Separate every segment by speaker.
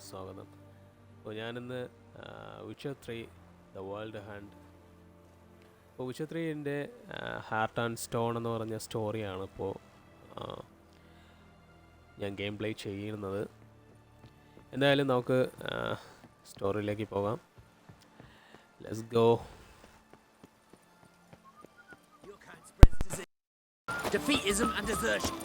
Speaker 1: സ്വാഗതം. അപ്പോൾ ഞാനിന്ന് വിച്ചർ 3 ദ വേൾഡ് ഹണ്ട്. അപ്പോൾ വിച്ചർ 3ൻ്റെ ഹാർട്ട് ആൻഡ് സ്റ്റോൺ എന്ന് പറഞ്ഞ സ്റ്റോറിയാണ് ഇപ്പോൾ ഞാൻ ഗെയിം പ്ലേ ചെയ്യുന്നത്. എന്തായാലും നമുക്ക് സ്റ്റോറിയിലേക്ക് പോകാം. Let's go.
Speaker 2: Defeatism and desertion.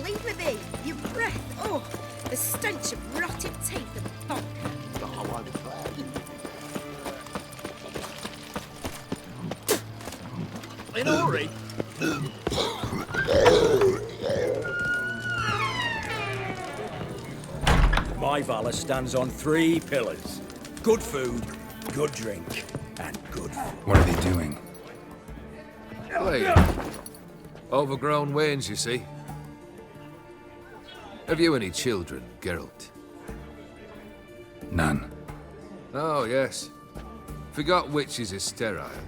Speaker 3: Leave with me, your breath. Oh, the stench of rotted teeth and funk.
Speaker 2: In a hurry. My valor stands on 3 pillars. Good food, good drink, and good food.
Speaker 4: What are they doing?
Speaker 5: Playing. Overgrown wains, you see. Have you any children, Geralt?
Speaker 4: None.
Speaker 5: Oh, yes. Forgot witches are sterile.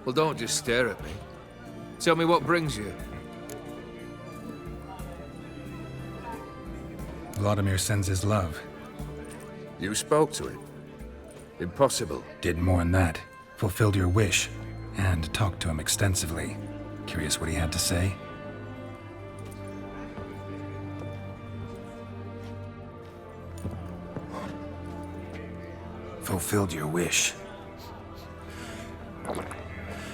Speaker 5: Well, don't just stare at me. Tell me what brings you.
Speaker 4: Vladimir sends his love.
Speaker 5: You spoke to him. Impossible.
Speaker 4: Did more than that. Fulfilled your wish. And talked to him extensively. Curious what he had to say? Fulfilled your wish.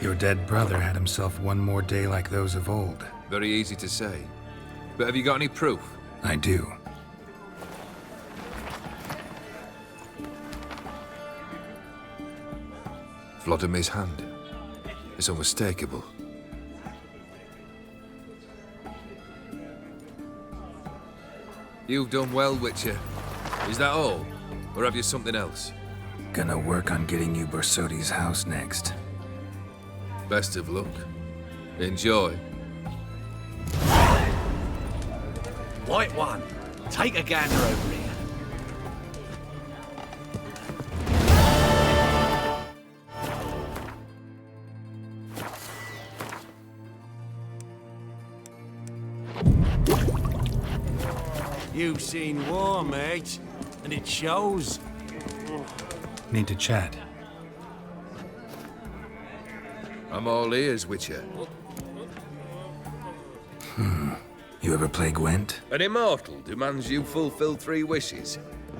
Speaker 4: Your dead brother had himself one more day like those of old.
Speaker 5: Very easy to say. But have you got any proof?
Speaker 4: I do.
Speaker 5: Vladimir's hand. It's unmistakable. You've done well, Witcher. Is that all? Or have you something else?
Speaker 4: Gonna work on getting you Borsodi's house next.
Speaker 5: Best of luck. Enjoy.
Speaker 2: White one, take a gander over here. You've seen war, mate, and it shows.
Speaker 4: Need to chat.
Speaker 5: I'm all ears, Witcher.
Speaker 4: You ever play Gwent?
Speaker 5: An immortal demands you fulfill 3 wishes,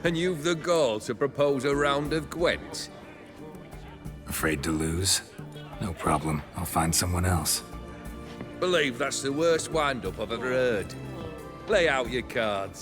Speaker 5: and you've the gall to propose a round of Gwent.
Speaker 4: Afraid to lose? No problem. I'll find someone else.
Speaker 5: Believe that's the worst wind-up I've ever heard. Lay out your cards.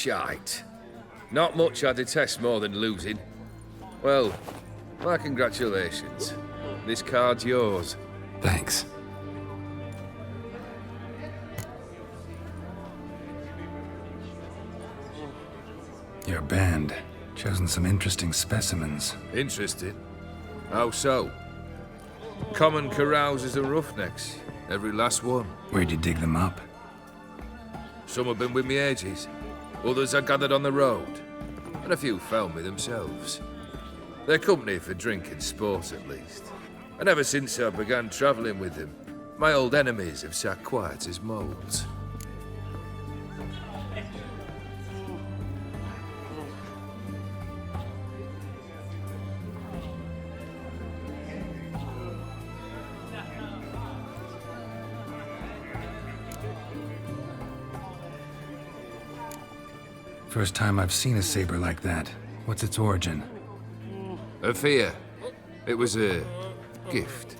Speaker 5: Shite. Not much I detest more than losing. Well, my congratulations. This card's yours.
Speaker 4: Thanks. Your band. Chosen some interesting specimens.
Speaker 5: Interested? How so? Common carousers and roughnecks. Every last one.
Speaker 4: Where'd you dig them up?
Speaker 5: Some have been with me ages. Others I gathered on the road. And a few found me themselves. They're company for drink and sport, at least. And ever since I began travelling with them, my old enemies have sat quiet as moles.
Speaker 4: First time I've seen a saber like that. What's its origin?
Speaker 5: A fear. It was a gift.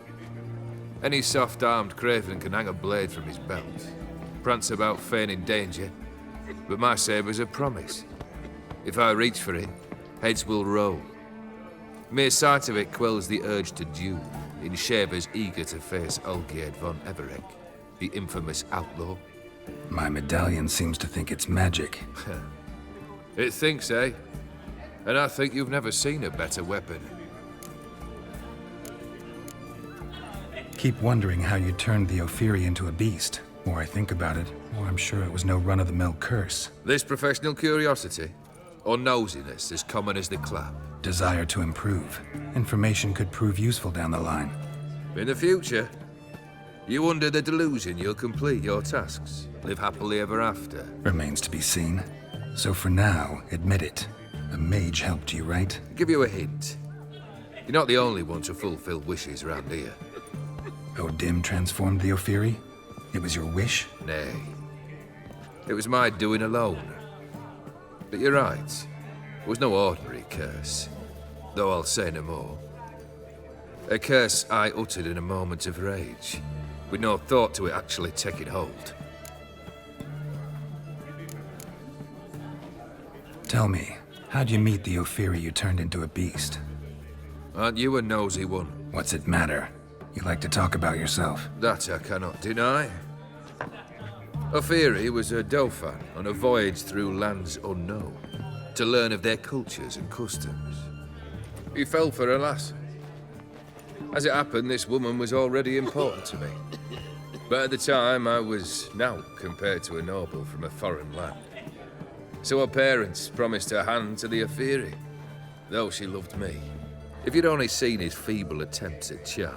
Speaker 5: Any soft-armed craven can hang a blade from his belt, prance about feigning danger, but my saber's a promise. If I reach for it, heads will roll. Mere sight of it quells the urge to duel in shavers eager to face Olgierd von Everec, the infamous outlaw.
Speaker 4: My medallion seems to think it's magic.
Speaker 5: It thinks, eh? And I think you've never seen a better weapon.
Speaker 4: Keep wondering how you turned the Ophiri into a beast. The more I think about it, the more I'm sure it was no run-of-the-mill curse.
Speaker 5: This professional curiosity, or nosiness as common as the clap.
Speaker 4: Desire to improve. Information could prove useful down the line.
Speaker 5: In the future, you under the delusion you'll complete your tasks, live happily ever after.
Speaker 4: Remains to be seen. So for now, admit it. A mage helped you, right?
Speaker 5: I'll give you a hint. You're not the only one to fulfill wishes around here.
Speaker 4: Odim transformed the Ophiri? It was your wish?
Speaker 5: Nay. It was my doing alone. But you're right. It was no ordinary curse. Though I'll say no more. A curse I uttered in a moment of rage. with no thought to it actually taking hold.
Speaker 4: Tell me, how'd you meet the Ophiri you turned into a beast?
Speaker 5: Aren't you a nosy one?
Speaker 4: What's it matter? You like to talk about yourself.
Speaker 5: That I cannot deny. Ophiri was a Dauphin on a voyage through lands unknown, to learn of their cultures and customs. He fell for a lass. As it happened, this woman was already important to me. But at the time, I was naught compared to a noble from a foreign land. So her parents promised her hand to the Ophiri, though she loved me. If you'd only seen his feeble attempts at charm.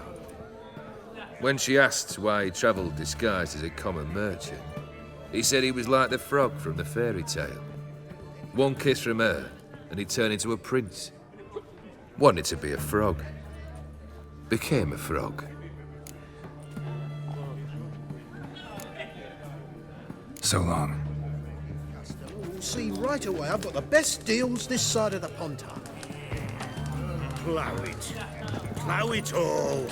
Speaker 5: When she asked why he travelled disguised as a common merchant, he said he was like the frog from the fairy tale. One kiss from her, and he turned into a prince. Wanted to be a frog. Became a frog.
Speaker 4: So long.
Speaker 6: See, right away, I've got the best deals this side of the Pontar.
Speaker 2: Plough it. Plough it all.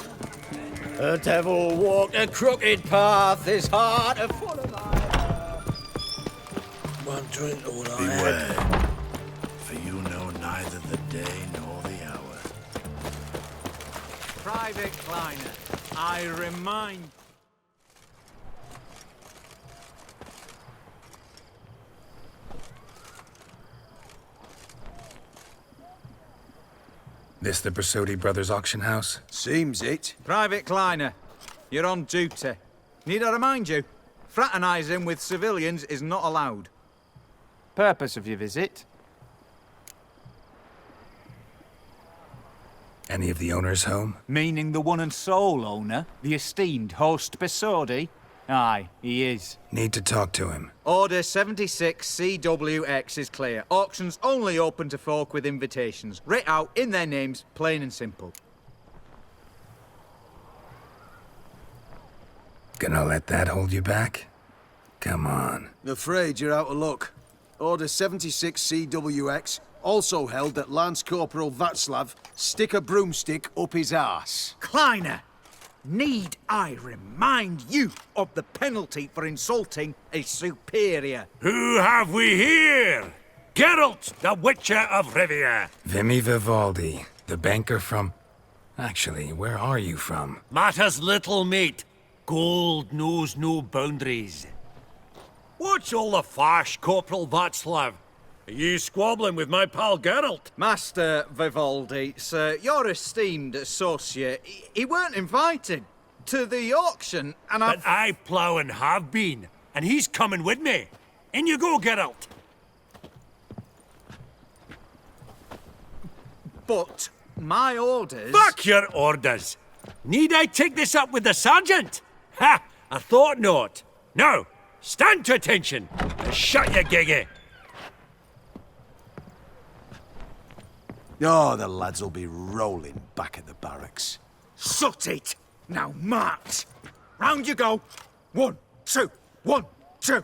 Speaker 2: The devil walked a crooked path, his heart a full of ire.
Speaker 6: One drink all I
Speaker 7: Beware, for you know neither the day nor the hour.
Speaker 8: Private Kleiner, I remind...
Speaker 4: This the Bersodi Brothers auction house?
Speaker 2: Seems it.
Speaker 8: Private Kleiner, you're on duty. Need I remind you? Fraternising with civilians is not allowed. Purpose of your visit?
Speaker 4: Any of the owners home?
Speaker 8: Meaning the one and sole owner, the esteemed host Bersodi? Aye, he is.
Speaker 4: Need to talk to him.
Speaker 8: Order 76 CWX is clear. Auctions only open to folk with invitations. Writ out in their names, plain and simple.
Speaker 4: Gonna let that hold you back? Come on.
Speaker 6: Afraid you're out of luck. Order 76 CWX also held that Lance Corporal Václav stick a broomstick up his arse.
Speaker 8: Kleiner! Need I remind you of the penalty for insulting a superior?
Speaker 7: Who have we here? Geralt, the Witcher of Rivia.
Speaker 4: Vimy Vivaldi, the banker from... Actually, where are you from?
Speaker 7: Matters little, mate. Gold knows no boundaries. What's all the fash, Corporal Václav? Are you squabbling with my pal Geralt?
Speaker 8: Master Vivaldi, sir, your esteemed associate, he weren't invited to the auction, and
Speaker 7: But I plough and have been, and he's coming with me. In you go, Geralt.
Speaker 8: But my orders...
Speaker 7: Fuck your orders. Need I take this up with the sergeant? Ha! I thought not. Now, stand to attention and shut your giggy.
Speaker 6: Oh, the lads will be rolling back at the barracks.
Speaker 8: Sut it! Now march! Round you go! 1, 2, 1, 2!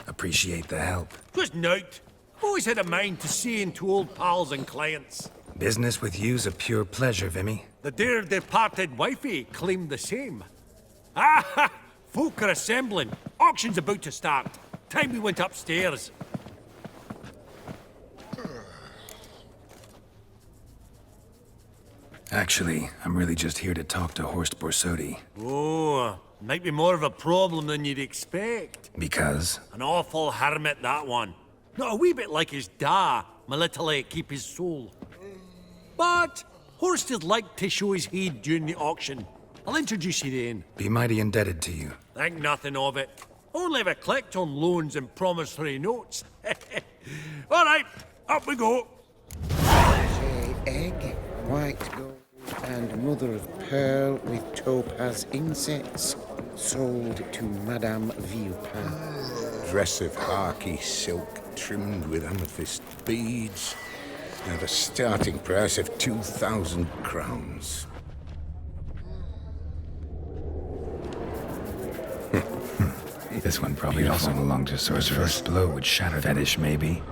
Speaker 4: Appreciate the help.
Speaker 7: 'Twas nowt. Always had a mind to see into old pals and clients.
Speaker 4: Business with you's a pure pleasure, Vimy.
Speaker 7: The dear departed wifey claimed the same. Ah ha! Folk are assembling. Auction's about to start. Time we went upstairs.
Speaker 4: Actually, I'm really just here to talk to Horst Borsodi.
Speaker 7: Oh, might be more of a problem than you'd expect.
Speaker 4: Because?
Speaker 7: An awful hermit, that one. Not a wee bit like his da, my little keep his soul. But Horst would like to show his head during the auction. I'll introduce you then.
Speaker 4: Be mighty indebted to you.
Speaker 7: Think nothing of it. Only ever collect on loans and promissory notes. All right, up we go.
Speaker 9: Egg, white gold, and mother of pearl with topaz insets, sold to Madame Villepin.
Speaker 10: Dress of harky silk trimmed with amethyst beads, and a starting price of 2,000 crowns.
Speaker 4: This one probably also belonged to Sorceress. His first blow would shatter fetish, maybe.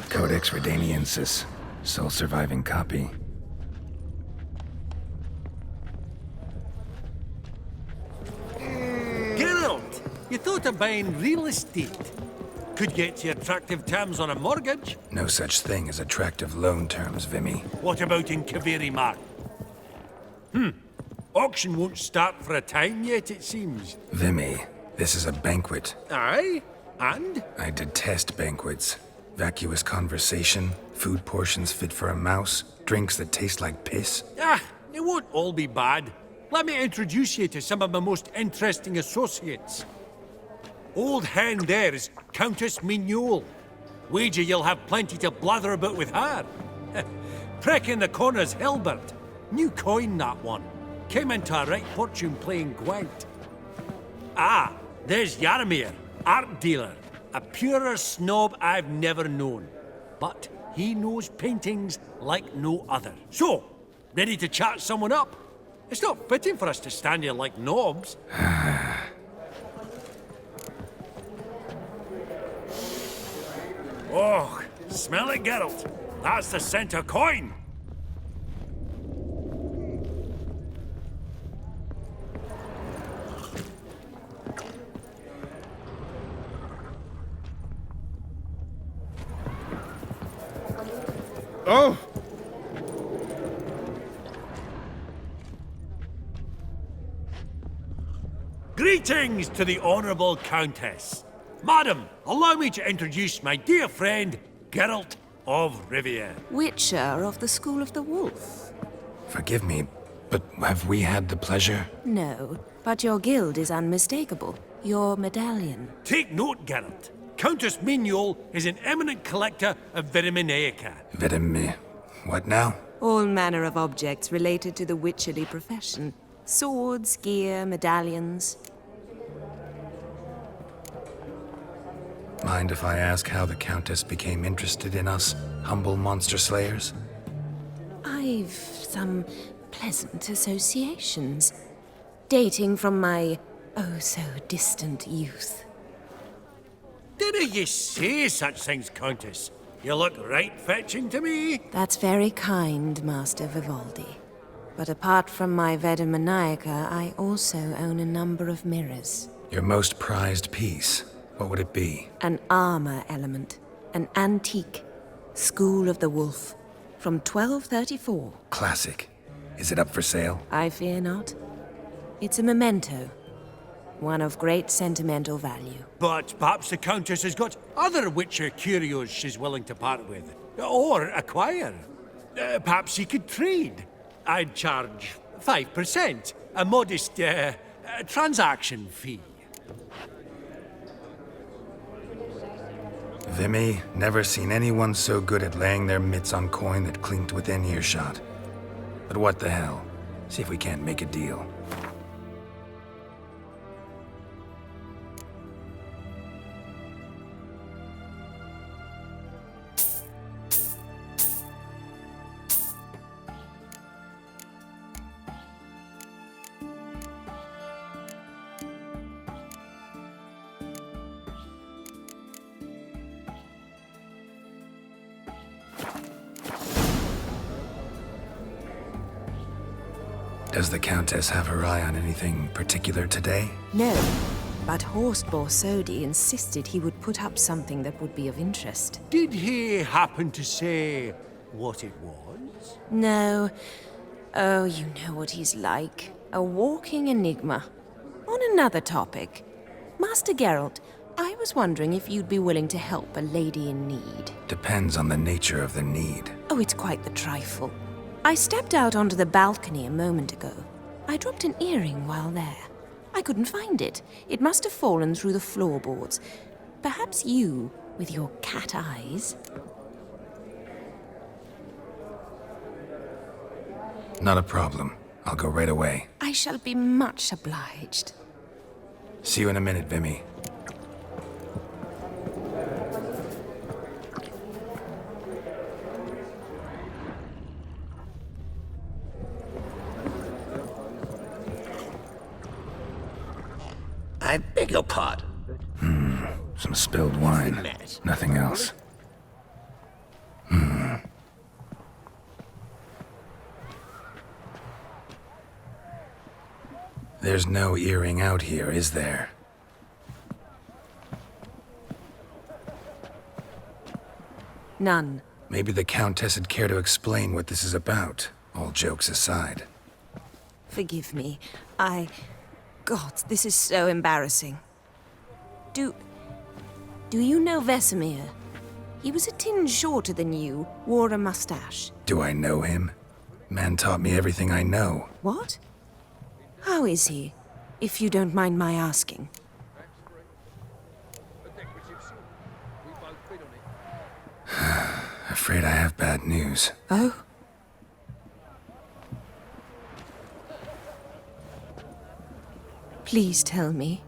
Speaker 4: Codex Redaniensis, sole surviving copy.
Speaker 7: Geralt, you thought of buying real estate? Could get you attractive terms on a mortgage.
Speaker 4: No such thing as attractive loan terms, Vimy.
Speaker 7: What about in Kaveri Mark? Auction won't start for a time yet, it seems.
Speaker 4: Vimy, this is a banquet.
Speaker 7: Aye? And?
Speaker 4: I detest banquets. Vacuous conversation, food portions fit for a mouse, drinks that taste like piss.
Speaker 7: Ah, it won't all be bad. Let me introduce you to some of my most interesting associates. Old hen there is Countess Mignole. Wager you'll have plenty to blather about with her. Prick in the corner's Hilbert. New coin, that one. Came into a right fortune playing Gwent. Ah, there's Yaramir, art dealer. A purer snob I've never known. But he knows paintings like no other. So, ready to chat someone up? It's not fitting for us to stand here like knobs. Oh, smell it, Geralt. That's the scent of coin.
Speaker 6: Oh!
Speaker 7: Greetings to the Honourable Countess. Madam, allow me to introduce my dear friend, Geralt of Rivia.
Speaker 11: Witcher of the School of the Wolf.
Speaker 4: Forgive me, but have we had the pleasure?
Speaker 11: No, but your guild is unmistakable. Your medallion.
Speaker 7: Take note, Geralt. Countess Mignole is an eminent collector of Vitaminaica.
Speaker 4: What now?
Speaker 11: All manner of objects related to the witcherly profession. Swords, gear, medallions.
Speaker 4: Mind if I ask how the Countess became interested in us, humble monster slayers?
Speaker 11: I've some pleasant associations, dating from my oh-so-distant youth.
Speaker 7: Didn't you say such things, Countess? You look right fetching to me.
Speaker 11: That's very kind, Master Vivaldi. But apart from my Veda Maniaca, I also own a number of mirrors.
Speaker 4: Your most prized piece, what would it be?
Speaker 11: An armor element. An antique. School of the Wolf. From 1234.
Speaker 4: Classic. Is it up for sale?
Speaker 11: I fear not. It's a memento. One of great sentimental value.
Speaker 7: But perhaps the Countess has got other Witcher curios she's willing to part with. Or acquire. Perhaps he could trade. I'd charge 5%. A modest transaction fee.
Speaker 4: Vimy, never seen anyone so good at laying their mitts on coin that clinked within earshot. But what the hell? See if we can't make a deal. Does the Countess have her eye on anything particular today?
Speaker 11: No, but Horst Borsodi insisted he would put up something that would be of interest.
Speaker 7: Did he happen to say what it was?
Speaker 11: No. Oh, you know what he's like. A walking enigma. On another topic. Master Geralt, I was wondering if you'd be willing to help a lady in need.
Speaker 4: Depends on the nature of the need.
Speaker 11: Oh, it's quite the trifle. I stepped out onto the balcony a moment ago. I dropped an earring while there. I couldn't find it. It must have fallen through the floorboards. Perhaps you, with your cat eyes.
Speaker 4: Not a problem. I'll go right away.
Speaker 11: I shall be much obliged.
Speaker 4: See you in a minute, Vimy.
Speaker 2: I beg your pardon.
Speaker 4: Some spilled wine. Nothing else. There's no earring out here, is there?
Speaker 11: None.
Speaker 4: Maybe the Countess would care to explain what this is about, all jokes aside.
Speaker 11: Forgive me. God, this is so embarrassing. Do you know Vesemir? He was a tinge shorter than you, wore a mustache.
Speaker 4: Do I know him? Man taught me everything I know.
Speaker 11: What? How is he, if you don't mind my asking?
Speaker 4: Afraid I have bad news.
Speaker 11: Oh? Please tell me.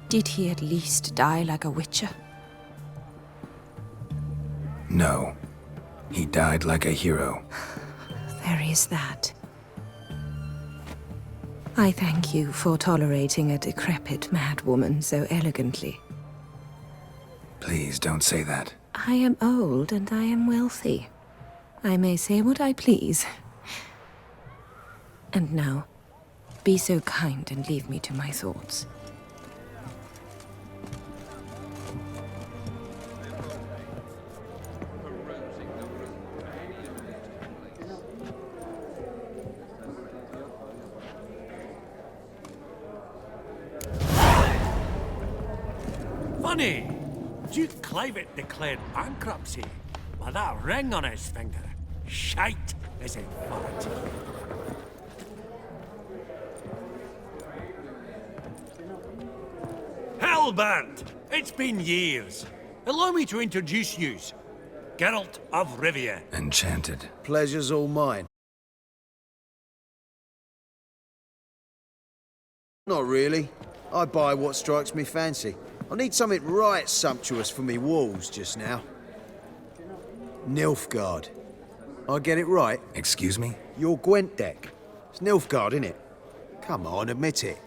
Speaker 11: Did he at least die like a witcher?
Speaker 4: No. He died like a hero.
Speaker 11: There is that. I thank you for tolerating a decrepit madwoman so elegantly.
Speaker 4: Please don't say that.
Speaker 11: I am old and I am wealthy. I may say what I please. And now, be so kind and leave me to my thoughts.
Speaker 7: Funny! Duke Clivet declared bankruptcy with that ring on his finger. Shite, is it fact? Hellbent! It's been years. Allow me to introduce yous. Geralt of Rivia.
Speaker 4: Enchanted.
Speaker 6: Pleasure's all mine. Not really. I buy what strikes me fancy. I need something right sumptuous for me walls just now. Nilfgaard. I get it right?
Speaker 4: Excuse me?
Speaker 6: Your Gwent deck. It's Nilfgaard, innit? Come on, admit it.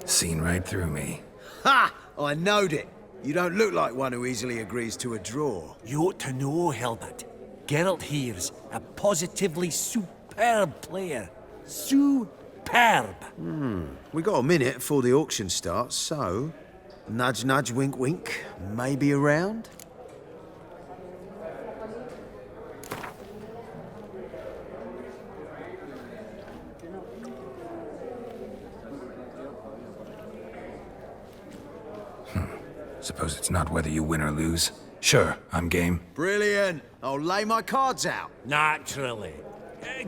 Speaker 4: Seen right through me.
Speaker 6: Ha! I knowed it. You don't look like one who easily agrees to a draw.
Speaker 7: You ought to know, Helmut. Geralt here's a positively superb player. Superb!
Speaker 6: We got a minute before the auction starts, so... Nudge, nudge, wink, wink. Maybe around?
Speaker 4: Suppose it's not whether you win or lose. Sure, I'm game.
Speaker 6: Brilliant. I'll lay my cards out.
Speaker 7: Naturally.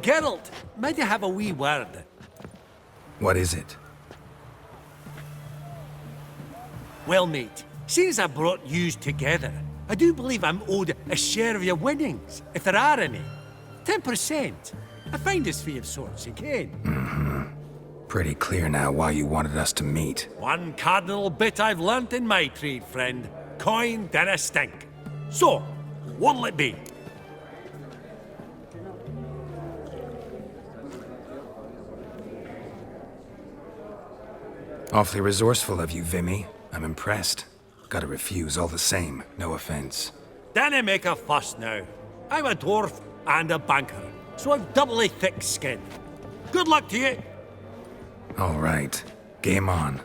Speaker 7: Geralt, might I have a wee word?
Speaker 4: What is it?
Speaker 7: Well, mate, seeing as I brought yous together, I do believe I'm owed a share of your winnings, if there are any. 10%. A finder's fee of sorts, again.
Speaker 4: Pretty clear now why you wanted us to meet.
Speaker 7: One cardinal bit I've learnt in my trade, friend. Coin dinna stink. So, what'll it be?
Speaker 4: Awfully resourceful of you, Vimy. I'm impressed. Gotta refuse all the same, no offense.
Speaker 7: Dinna make a fuss now. I'm a dwarf and a banker, so I've doubly thick skin. Good luck to you.
Speaker 4: All right. Game on.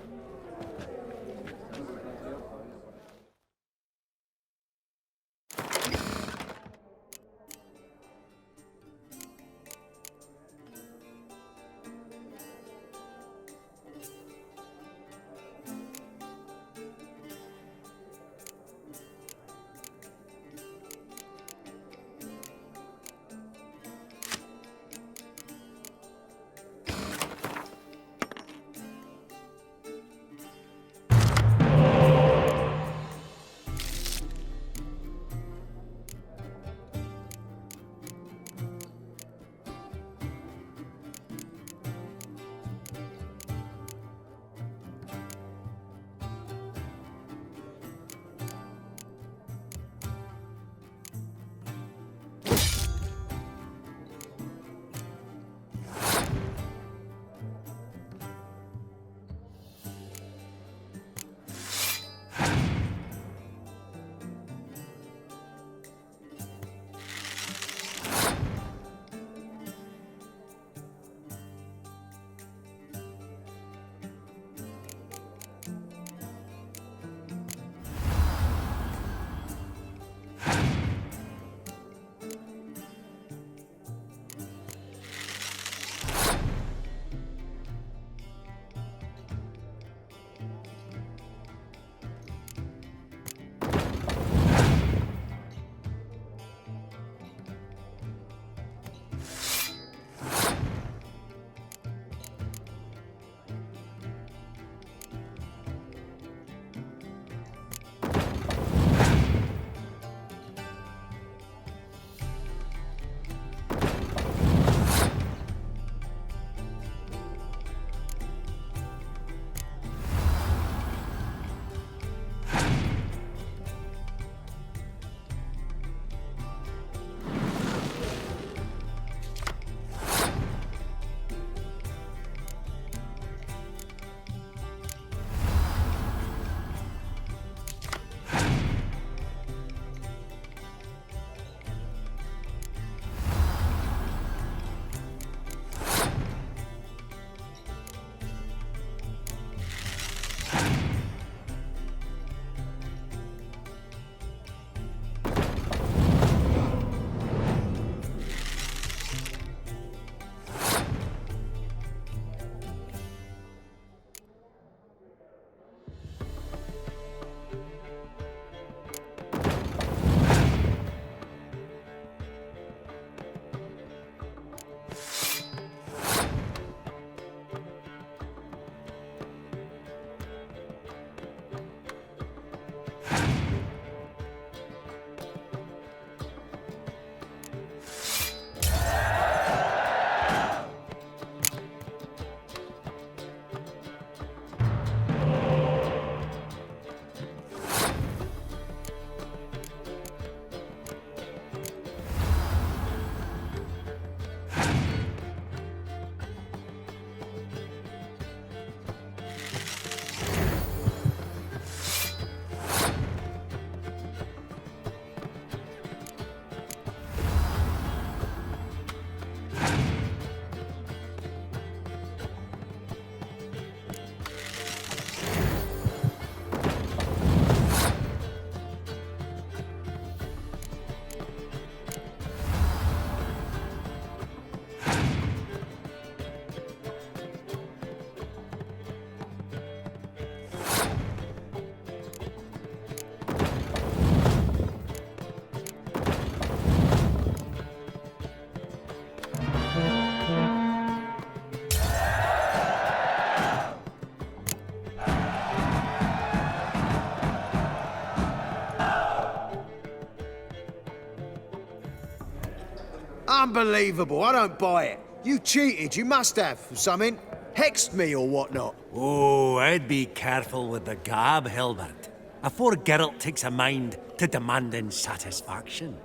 Speaker 6: Unbelievable, I don't buy it. You cheated, you must have, or something. Hexed me or whatnot.
Speaker 7: Oh, I'd be careful with the gab, Hilbert. Afore Geralt takes a mind to demanding satisfaction.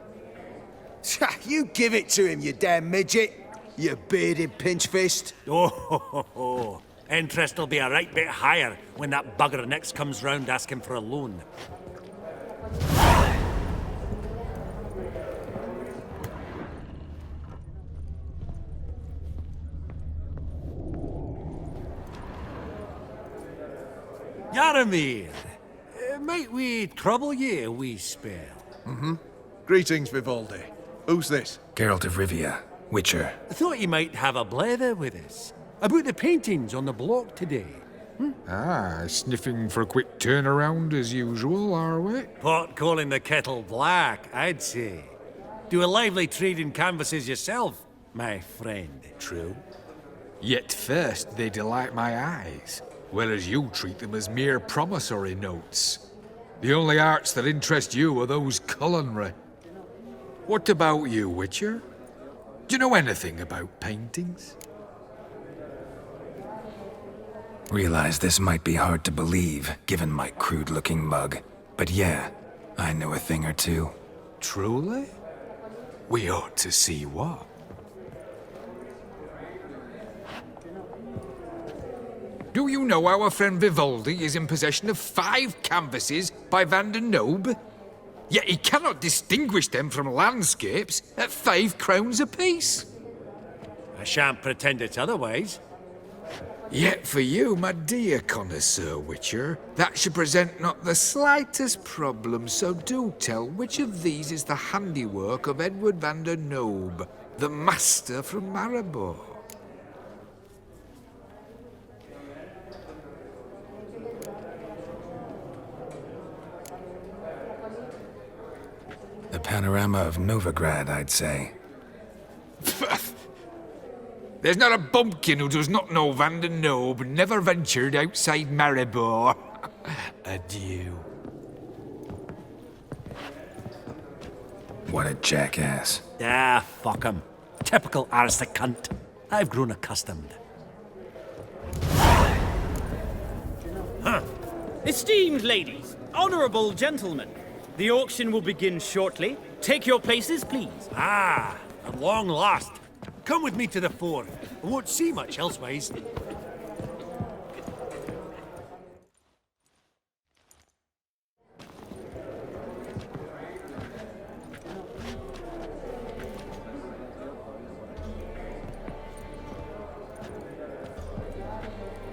Speaker 6: You give it to him, you damn midget. You bearded pinchfist.
Speaker 7: Oh, interest will be a right bit higher when that bugger next comes round asking for a loan. Yaramir, might we trouble ye a wee spell?
Speaker 6: Greetings, Vivaldi. Who's this?
Speaker 4: Geralt of Rivia, Witcher.
Speaker 7: I thought you might have a blether with us. About the paintings on the block today.
Speaker 12: Ah, sniffing for a quick turnaround as usual, are we?
Speaker 7: Pot calling the kettle black, I'd say. Do a lively trade in canvases yourself, my friend.
Speaker 12: True. Yet first they delight my eyes, whereas you treat them as mere promissory notes. The only arts that interest you are those culinary. What about you, Witcher? Do you know anything about paintings?
Speaker 4: Realize this might be hard to believe, given my crude-looking mug. But yeah, I know a thing or two.
Speaker 12: Truly? We ought to see what. Do you know our friend Vivaldi is in possession of 5 canvases by Van der Nobe? Yet he cannot distinguish them from landscapes at 5 crowns apiece.
Speaker 7: I shan't pretend it's otherwise.
Speaker 12: Yet for you, my dear connoisseur Witcher, that should present not the slightest problem, so do tell which of these is the handiwork of Edward van der Nobe, the master from Maribor.
Speaker 4: The panorama of Novigrad, I'd say.
Speaker 12: There's not a bumpkin who does not know Van der Nobe never ventured outside Maribor. Adieu.
Speaker 4: What a jackass.
Speaker 7: Ah, fuck him. Typical aristocrat cunt. I've grown accustomed.
Speaker 13: Esteemed ladies, honourable gentlemen, the auction will begin shortly. Take your places, please.
Speaker 7: Ah, at long last. Come with me to the fore. I won't see much elsewise.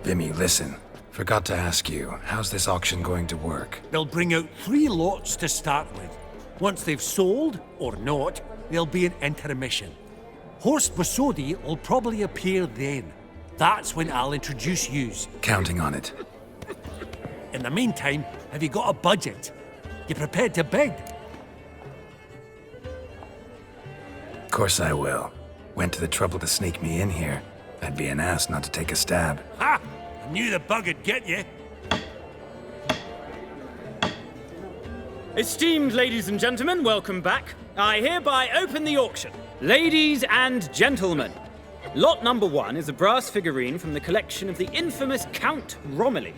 Speaker 4: Vimy, listen. Forgot to ask you, how's this auction going to work?
Speaker 7: They'll bring out 3 lots to start with. Once they've sold, or not, there'll be an intermission. Horst Bosodi will probably appear then. That's when I'll introduce yous.
Speaker 4: Counting on it.
Speaker 7: In the meantime, have you got a budget? You prepared to bid?
Speaker 4: Of course I will. Went to the trouble to sneak me in here. I'd be an ass not to take a stab.
Speaker 7: Ha! I knew the bug'd get you.
Speaker 13: Esteemed ladies and gentlemen, welcome back. I hereby open the auction. Ladies and gentlemen, lot number 1 is a brass figurine from the collection of the infamous Count Romilly.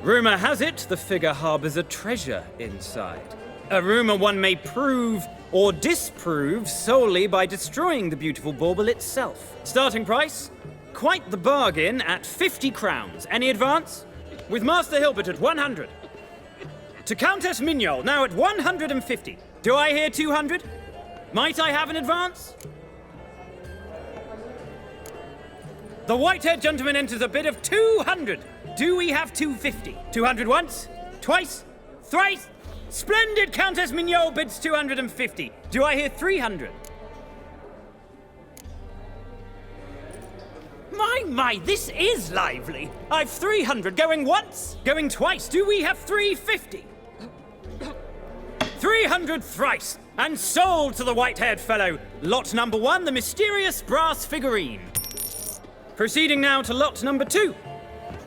Speaker 13: Rumour has it the figure harbours a treasure inside. A rumour one may prove or disprove solely by destroying the beautiful bauble itself. Starting price? Quite the bargain at 50 crowns. Any advance? With Master Hilbert at 100. To Countess Mignol, now at 150. Do I hear 200? Might I have an advance? The white-haired gentleman enters a bid of 200. Do we have 250? 200 once? Twice? Thrice? Splendid! Countess Mignol bids 250. Do I hear 300? My, this is lively. I've 300 going once, going twice. Do we have 350? 300 thrice, and sold to the white-haired fellow. Lot number 1, the mysterious brass figurine. Proceeding now to lot number 2.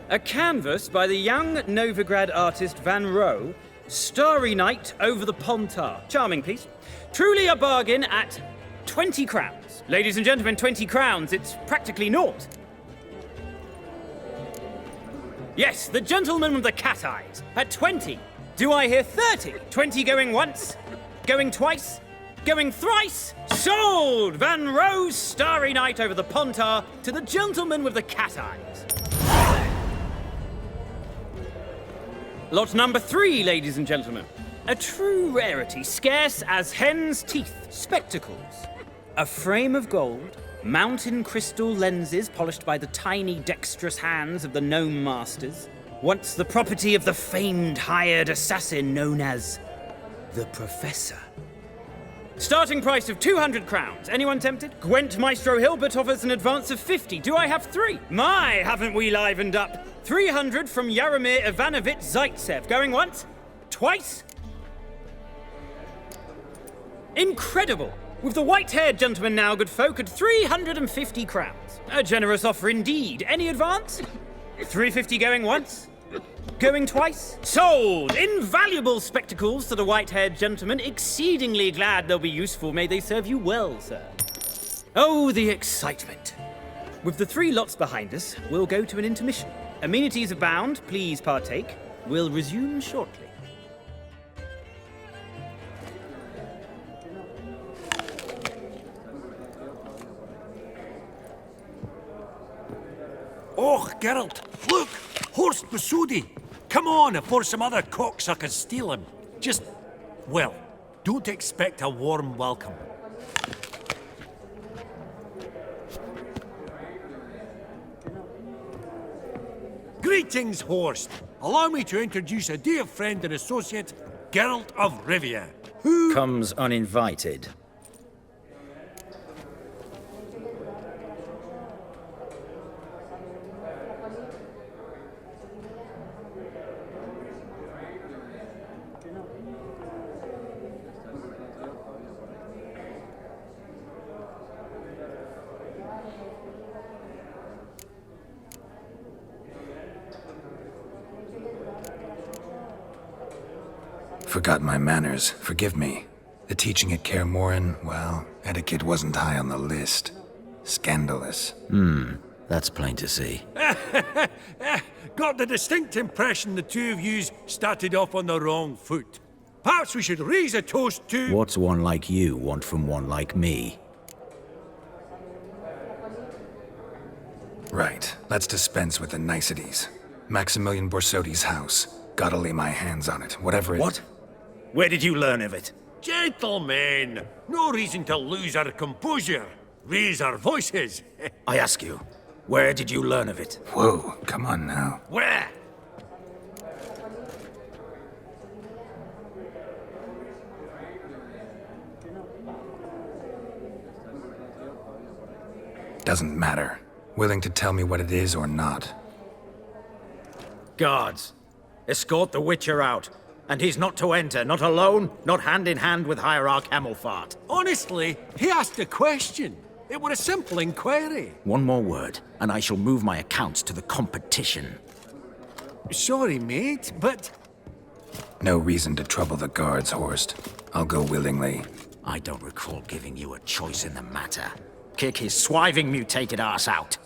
Speaker 13: A canvas by the young Novigrad artist Van Rohe, Starry Night over the Pontar. Charming piece. Truly a bargain at 20 crowns. Ladies and gentlemen, 20 crowns, it's practically naught. Yes, the gentleman with the cat eyes, at 20. Do I hear 30? 20 going once, going twice, going thrice? Sold! Van Rose, Starry Night over the Pontar to the gentleman with the cat eyes. Lot number 3, ladies and gentlemen. A true rarity, scarce as hen's teeth. Spectacles. A frame of gold, mountain crystal lenses polished by the tiny, dexterous hands of the gnome masters. Once the property of the famed hired assassin known as the Professor. Starting price of 200 crowns. Anyone tempted? Gwent Maestro Hilbert offers an advance of 50. Do I have 3? My, haven't we livened up? 300 from Yaromir Ivanovich Zaitsev. Going once? Twice? Incredible! With the white-haired gentleman now, good folk, at 350 crowns. A generous offer indeed. Any advance? 350 going once? Going twice? Sold! Invaluable spectacles to the white-haired gentleman. Exceedingly glad they'll be useful. May they serve you well, sir. Oh, the excitement. With the 3 lots behind us, we'll go to an intermission. Amenities abound. Please partake. We'll resume shortly.
Speaker 7: Oh, Geralt, look! Horst Masudi! Come on before some other cocksuckers steal him. Just, well, don't expect a warm welcome. Greetings, Horst. Allow me to introduce a dear friend and associate, Geralt of Rivia, who
Speaker 14: comes uninvited.
Speaker 4: Forgot my manners. Forgive me. The teaching at Kaer Morhen, well, etiquette wasn't high on the list. Scandalous.
Speaker 14: That's plain to see.
Speaker 7: got the distinct impression the two of yous started off on the wrong foot. Perhaps we should raise a toast to...
Speaker 14: What's one like you want from one like me?
Speaker 4: Right. Let's dispense with the niceties. Maximilian Borsodi's house. Gotta lay my hands on it, whatever it...
Speaker 14: What? Where did you learn of it?
Speaker 7: Gentlemen, no reason to lose our composure. Raise our voices.
Speaker 14: I ask you, where did you learn of it?
Speaker 4: Whoa, come on now.
Speaker 7: Where?
Speaker 4: Doesn't matter. Willing to tell me what it is or not.
Speaker 14: Guards, escort the Witcher out. And he's not to enter, not alone, not hand in hand with Hierarch Hemelfart.
Speaker 7: Honestly, he asked a question. It were a simple inquiry.
Speaker 14: One more word, and I shall move my accounts to the competition.
Speaker 7: Sorry, mate, but...
Speaker 4: No reason to trouble the guards, Horst. I'll go willingly.
Speaker 14: I don't recall giving you a choice in the matter. Kick his swiving mutated ass out.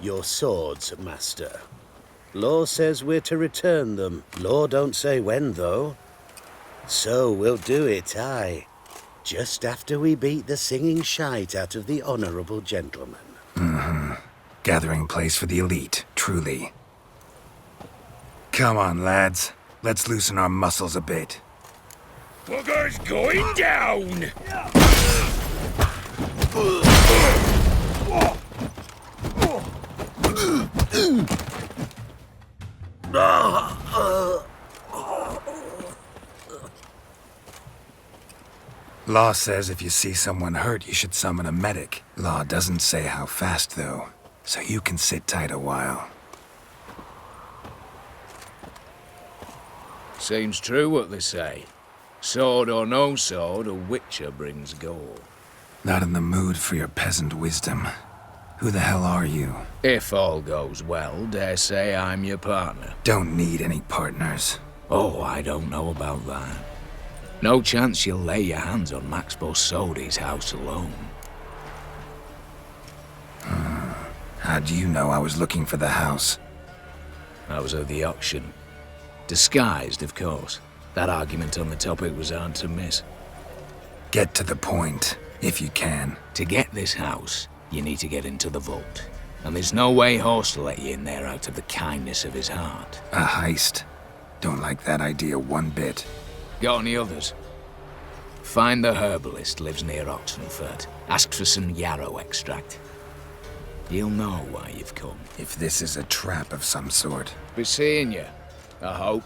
Speaker 2: Your swords, master. Law says we're to return them. Law don't say when, though. So we'll do it, aye. Just after we beat the singing shite out of the honourable gentleman.
Speaker 4: Gathering place for the elite, truly. Come on, lads. Let's loosen our muscles a bit.
Speaker 10: Bugger's going down!
Speaker 4: Law says if you see someone hurt, you should summon a medic. Law doesn't say how fast, though, so you can sit tight a while.
Speaker 10: Seems true what they say. Sword or no sword, a Witcher brings gold.
Speaker 4: Not in the mood for your peasant wisdom. Who the hell are you?
Speaker 15: If all goes well, dare say I'm your partner.
Speaker 4: Don't need any partners.
Speaker 15: Oh, I don't know about that. No chance you'll lay your hands on Max Borsodi's house alone.
Speaker 4: How do you know I was looking for the house?
Speaker 15: I was at the auction. Disguised, of course. That argument on the topic was hard to miss.
Speaker 4: Get to the point, if you can.
Speaker 15: To get this house, you need to get into the vault. And there's no way Horst will let you in there out of the kindness of his heart.
Speaker 4: A heist. Don't like that idea one bit.
Speaker 15: Got any others? Find the herbalist lives near Oxenfurt. Ask for some yarrow extract. He'll know why you've come.
Speaker 4: If this is a trap of some sort.
Speaker 15: Be seeing you, I hope.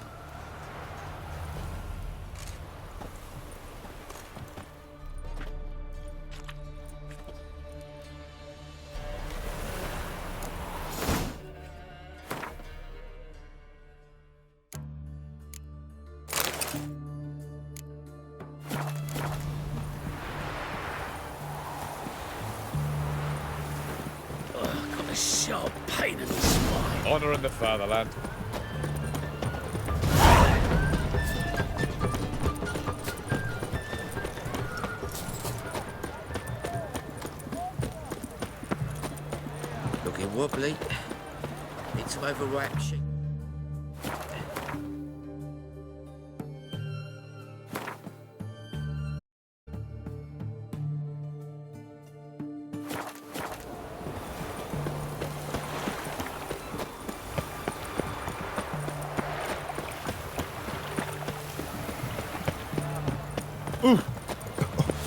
Speaker 7: A sharp pain in the spine.
Speaker 12: Honor in the fatherland.
Speaker 9: Looking wobbly. Need to overwrite shit.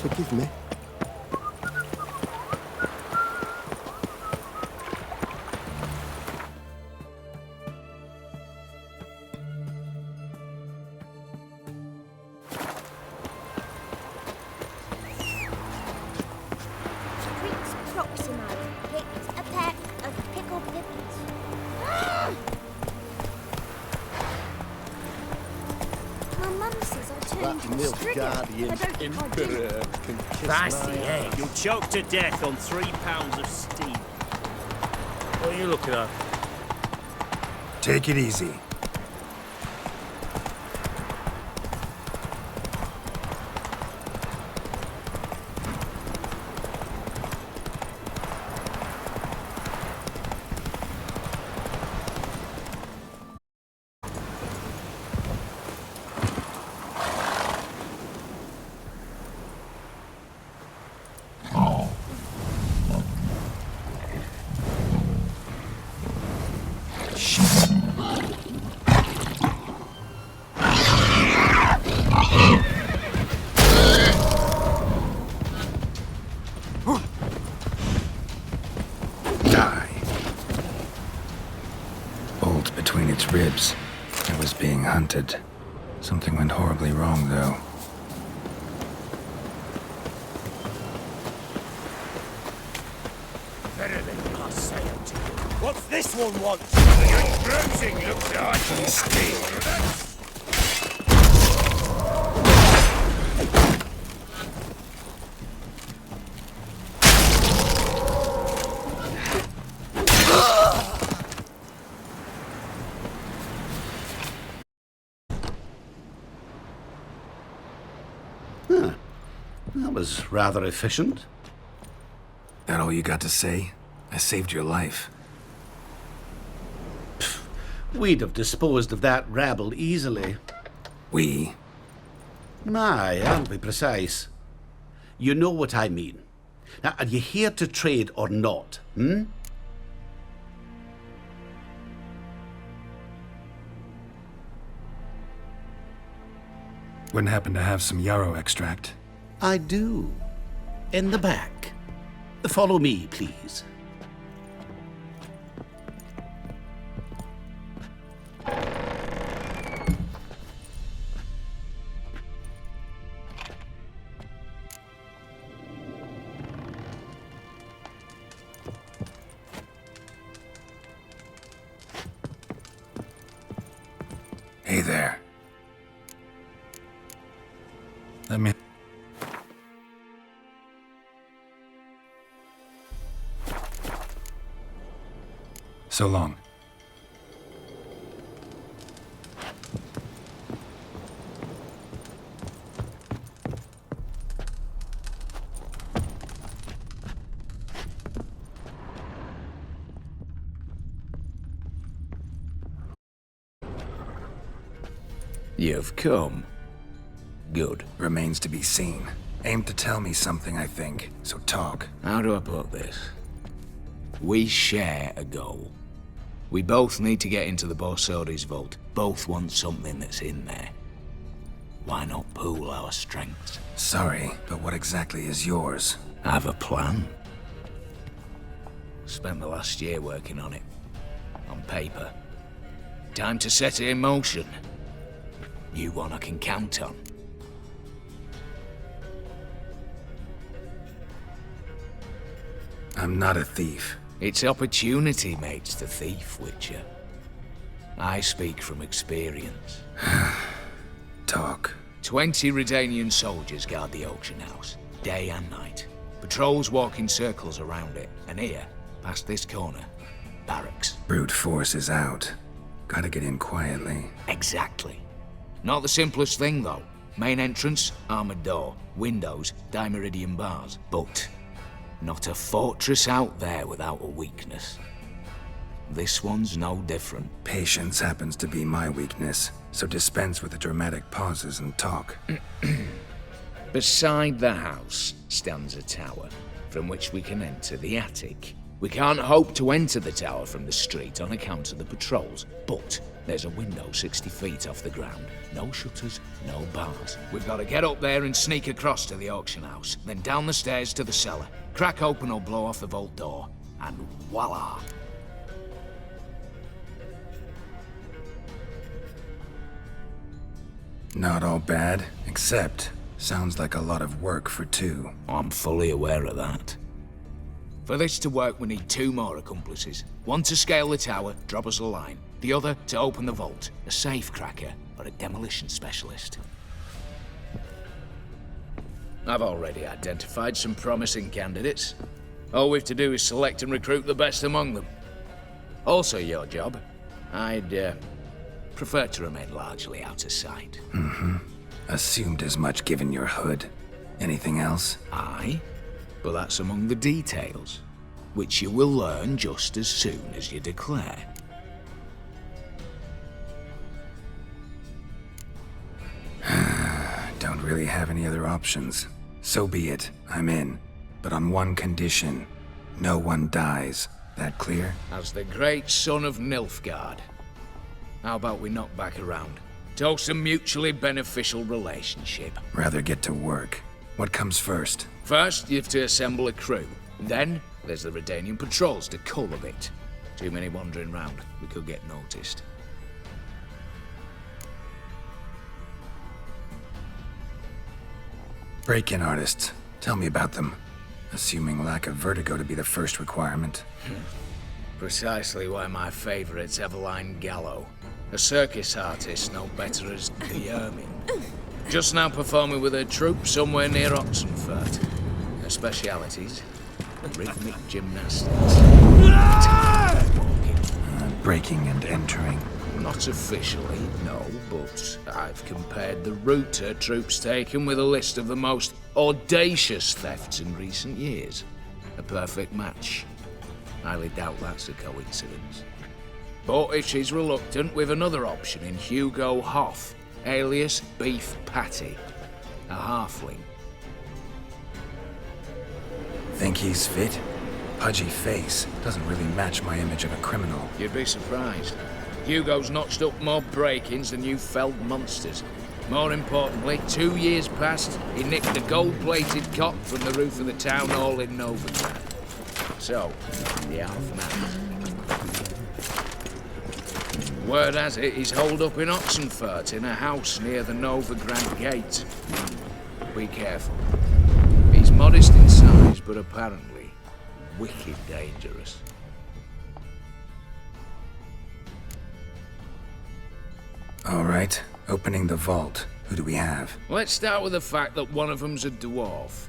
Speaker 6: Forgive me.
Speaker 16: Streets proximal. Picked a pack of pickled pippins. My mum says I'll turn into a striga if I don't eat my dinner.
Speaker 7: That's the egg. You'll choke to death on 3 pounds of steam. What are you looking at?
Speaker 4: Take it easy. Bolt between its ribs. It was being hunted. Something went horribly wrong, though.
Speaker 7: Better than I say it to you. What's this one want? Your bruising looks like steel.
Speaker 2: That was rather efficient.
Speaker 4: That all you got to say? I saved your life.
Speaker 2: We'd have disposed of that rabble easily.
Speaker 4: We?
Speaker 2: My, aren't we precise? You know what I mean. Now, are you here to trade or not, hmm?
Speaker 4: Wouldn't happen to have some yarrow extract.
Speaker 2: I do. In the back. Follow me, please.
Speaker 4: Hey there. Let me... So long.
Speaker 15: You've come. Good.
Speaker 4: Remains to be seen. Aim to tell me something, I think. So talk.
Speaker 15: How do I put this? We share a goal. We both need to get into the Borsodi's vault. Both want something that's in there. Why not pool our strengths?
Speaker 4: Sorry, but what exactly is yours?
Speaker 15: I have a plan. Spent the last year working on it. On paper. Time to set it in motion. You one I can count on.
Speaker 4: I'm not a thief.
Speaker 15: It's opportunity makes the thief, Witcher. I speak from experience.
Speaker 4: Talk.
Speaker 15: 20 Redanian soldiers guard the auction house, day and night. Patrols walk in circles around it, and here, past this corner, barracks.
Speaker 4: Brute force is out. Gotta get in quietly.
Speaker 15: Exactly. Not the simplest thing, though. Main entrance, armored door. Windows, dimeridian bars. But not a fortress out there without a weakness. This one's no different.
Speaker 4: Patience happens to be my weakness, so dispense with the dramatic pauses and talk.
Speaker 15: Beside the house stands a tower, from which we can enter the attic. We can't hope to enter the tower from the street on account of the patrols, but there's a window 60 feet off the ground. No shutters, no bars. We've got to get up there and sneak across to the auction house, then down the stairs to the cellar, crack open or blow off the vault door, and voila!
Speaker 4: Not all bad, except sounds like a lot of work for two.
Speaker 15: I'm fully aware of that. For this to work, we need 2 more accomplices. One to scale the tower, drop us a line. The other to open the vault, a safe cracker or a demolition specialist. I've already identified some promising candidates. All we've to do is select and recruit the best among them. Also your job. I'd prefer to remain largely out of sight.
Speaker 4: Mm-hmm. Assumed as much given your hood. Anything else?
Speaker 15: Aye. But that's among the details, which you will learn just as soon as you declare.
Speaker 4: Don't really have any other options. So be it. I'm in. But on one condition. No one dies. That clear?
Speaker 15: As the great son of Nilfgaard. How about we knock back around? Toast a mutually beneficial relationship.
Speaker 4: Rather get to work. What comes first?
Speaker 15: First, you have to assemble a crew. Then, there's the Redanian patrols to cull a bit. Too many wandering round. We could get noticed.
Speaker 4: Break-in artists. Tell me about them. Assuming lack of vertigo to be the first requirement.
Speaker 15: Precisely why my favorite's Eveline Gallo. A circus artist no better as the Ermine. Just now performing with her troupe somewhere near Oxenfurt. Her specialities, rhythmic gymnastics.
Speaker 4: Breaking and entering.
Speaker 15: Not officially, no, but I've compared the route her troope's taken with a list of the most audacious thefts in recent years. A perfect match. Highly doubt that's a coincidence. But if she's reluctant, we've another option in Hugo Hoth, alias Beef Patty, a halfling.
Speaker 4: Think he's fit? Pudgy face doesn't really match my image of a criminal.
Speaker 15: You'd be surprised. Hugo's notched up more break-ins than you felled monsters. More importantly, 2 years past, he nicked a gold-plated cot from the roof of the town hall in Novigrad. So, the half-man. Word has it he's holed up in Oxenfurt in a house near the Novigrad gate. Be careful. He's modest in size, but apparently wicked dangerous.
Speaker 4: All right, opening the vault. Who do we have?
Speaker 15: Let's start with the fact that one of them's a dwarf.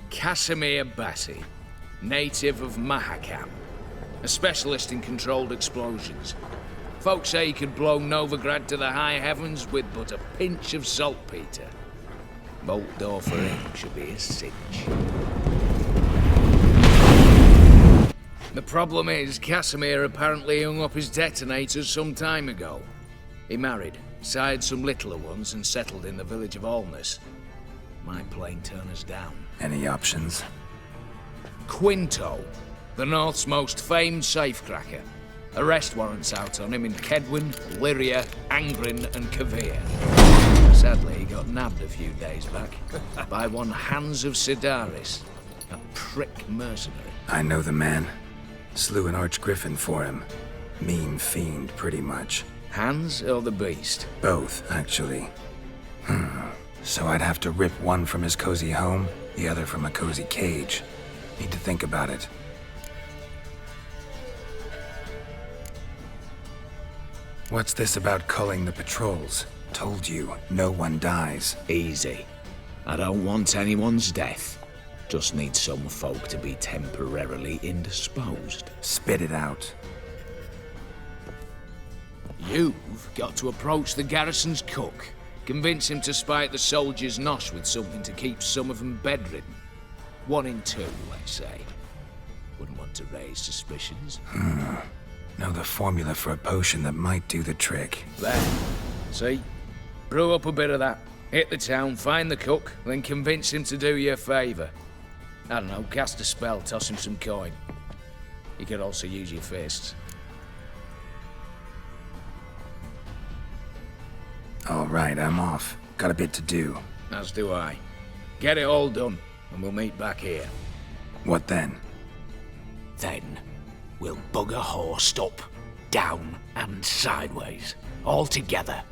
Speaker 15: Casimir Bassi, native of Mahakam. a specialist in controlled explosions. Folks say he could blow Novigrad to the high heavens with but a pinch of saltpeter. Bolt door for him should be a cinch. The problem is, Casimir apparently hung up his detonators some time ago. He married, sired some littler ones, and settled in the village of Alness. My plane turned us down.
Speaker 4: Any options?
Speaker 15: Quinto, the North's most famed safecracker. Arrest warrants out on him in Kedwin, Lyria, Angrin, and Kavir. Sadly, he got nabbed a few days back by one Hans of Sidaris, a prick mercenary.
Speaker 4: I know the man. Slew an archgriffin for him. Mean fiend, pretty much.
Speaker 15: Hans or the beast?
Speaker 4: Both, actually. So I'd have to rip one from his cozy home, the other from a cozy cage. Need to think about it. What's this about culling the patrols? Told you, no one dies.
Speaker 15: Easy. I don't want anyone's death. Just need some folk to be temporarily indisposed.
Speaker 4: Spit it out.
Speaker 15: You've got to approach the garrison's cook. Convince him to spike the soldiers' nosh with something to keep some of them bedridden. 1 in 2, let's say. Wouldn't want to raise suspicions.
Speaker 4: Know the formula for a potion that might do the trick.
Speaker 15: There. See? Brew up a bit of that. Hit the town, find the cook, then convince him to do you a favour. I don't know, cast a spell, toss him some coin. You could also use your fists.
Speaker 4: All right, I'm off. Got a bit to do.
Speaker 15: As do I. Get it all done, and we'll meet back here.
Speaker 4: What then?
Speaker 15: Then, we'll bugger horsed up, down, and sideways. All together.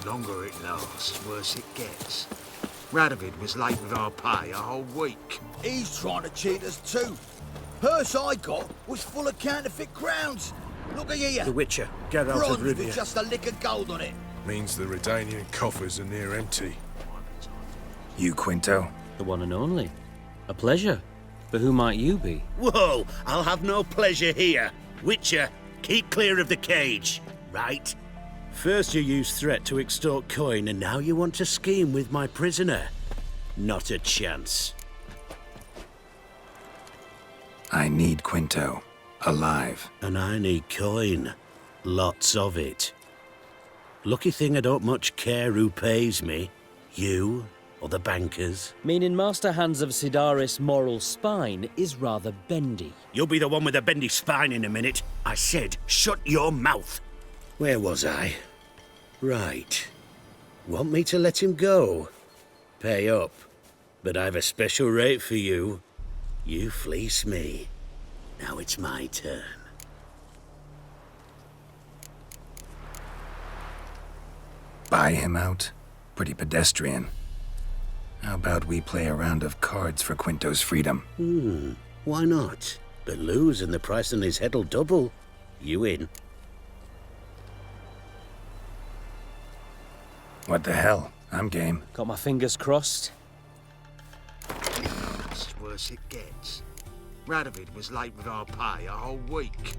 Speaker 17: Longer it lasts, worse it gets. Radovid was late with our pay a whole week.
Speaker 6: He's trying to cheat us too. Purse I got was full of counterfeit crowns. Look at here.
Speaker 14: The Witcher, Geralt of
Speaker 6: Bronze
Speaker 14: Rivia.
Speaker 6: with just a lick of gold on it.
Speaker 10: Means the Redanian coffers are near empty.
Speaker 4: You, Quinto?
Speaker 18: The one and only. A pleasure. But who might you be?
Speaker 2: Whoa, I'll have no pleasure here. Witcher, keep clear of the cage, right? First you used threat to extort coin, and now you want to scheme with my prisoner. Not a chance.
Speaker 4: I need Quinto. Alive.
Speaker 2: And I need coin. Lots of it. Lucky thing I don't much care who pays me. You or the bankers.
Speaker 18: Meaning Master Hans of Sidaris' moral spine is rather bendy.
Speaker 2: You'll be the one with the bendy spine in a minute. I said, shut your mouth. Where was I? Right. Want me to let him go? Pay up. But I've a special rate for you. You fleece me. Now it's my turn.
Speaker 4: Buy him out? Pretty pedestrian. How about we play a round of cards for Quinto's freedom?
Speaker 2: Why not? But lose and the price on his head'll double. You in?
Speaker 4: What the hell? I'm game.
Speaker 18: Got my fingers crossed.
Speaker 17: It's worse it gets. Radovid was late with our pay a whole week.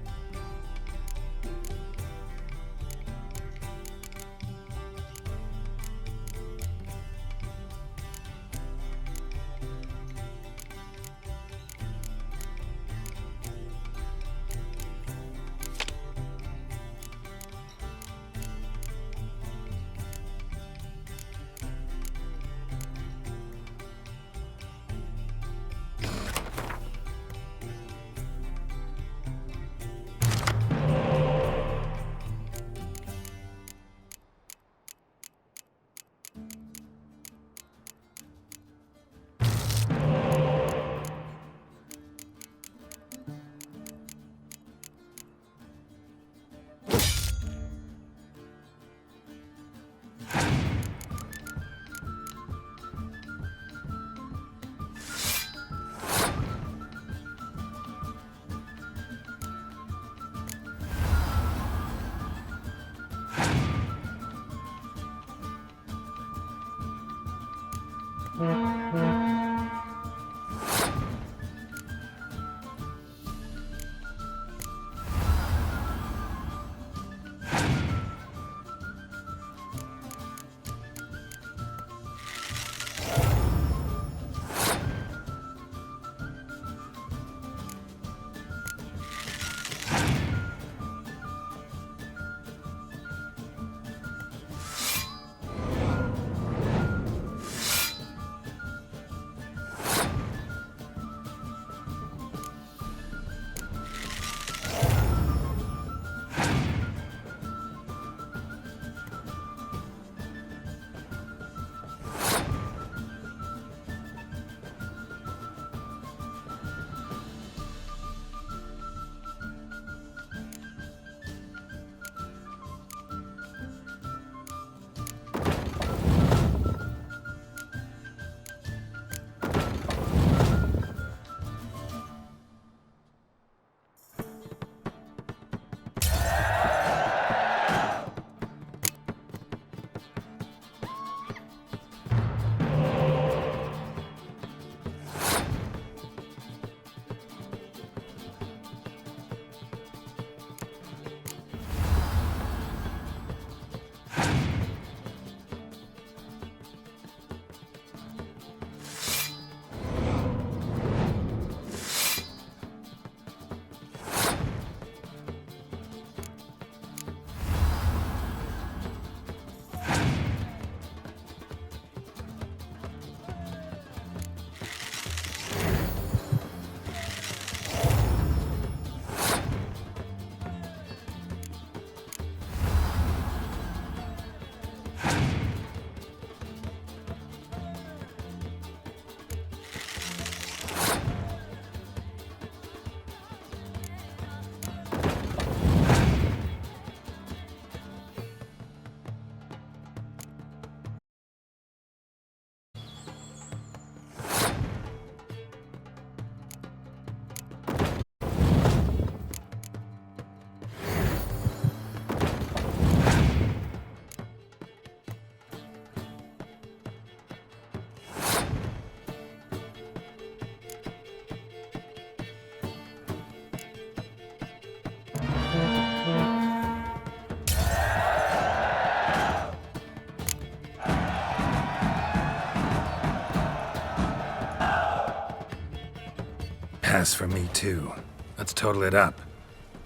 Speaker 4: Pass for me, too. Let's total it up.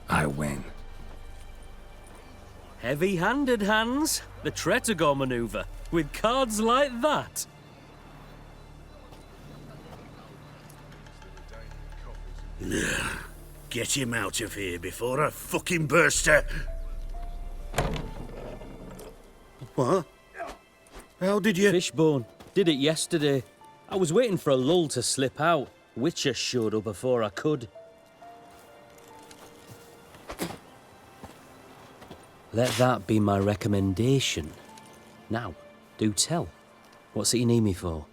Speaker 4: I win.
Speaker 18: Heavy-handed, Hans. The Tretogor maneuver. With cards like that.
Speaker 17: Get him out of here before I fucking burst her. What? How did you...
Speaker 18: Fishbone. Did it yesterday. I was waiting for a lull to slip out. Witcher showed up before I could. Let that be my recommendation. Now, do tell. What's it you need me for?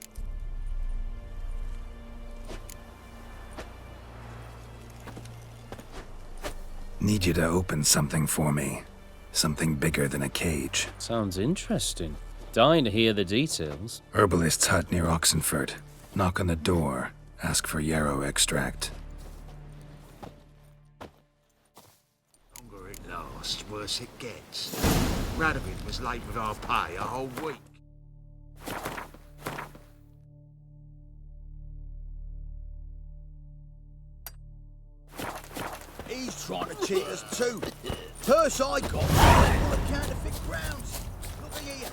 Speaker 4: Need you to open something for me. Something bigger than a cage.
Speaker 18: Sounds interesting. Dying to hear the details.
Speaker 4: Herbalist's hut near Oxenford. Knock on the door. Ask for yarrow extract.
Speaker 17: Longer it lasts, worse it gets. Radovid was late with our pay a whole week.
Speaker 6: He's trying to cheat us too. Purse I got full of counterfeit grounds. Look here.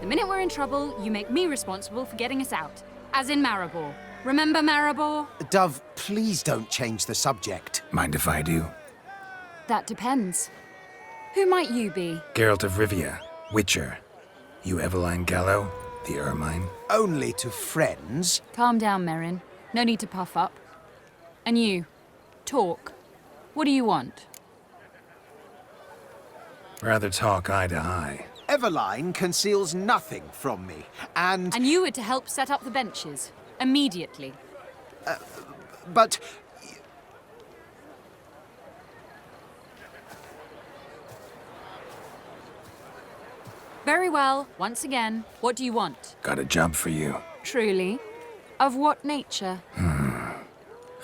Speaker 19: The minute we're in trouble, you make me responsible for getting us out. As in Maribor. Remember Maribor?
Speaker 6: Dove, please don't change the subject.
Speaker 4: Mind if I do?
Speaker 19: That depends. Who might you be?
Speaker 4: Geralt of Rivia, Witcher. You Eveline Gallo, the Ermine?
Speaker 6: Only to friends.
Speaker 19: Calm down, Merrin. No need to puff up. And you, talk. What do you want?
Speaker 4: Rather talk eye to eye.
Speaker 6: Eveline conceals nothing from me, and...
Speaker 19: And you were to help set up the benches. Immediately.
Speaker 6: But...
Speaker 19: Very well. Once again, what do you want?
Speaker 4: Got a job for you.
Speaker 19: Truly? Of what nature?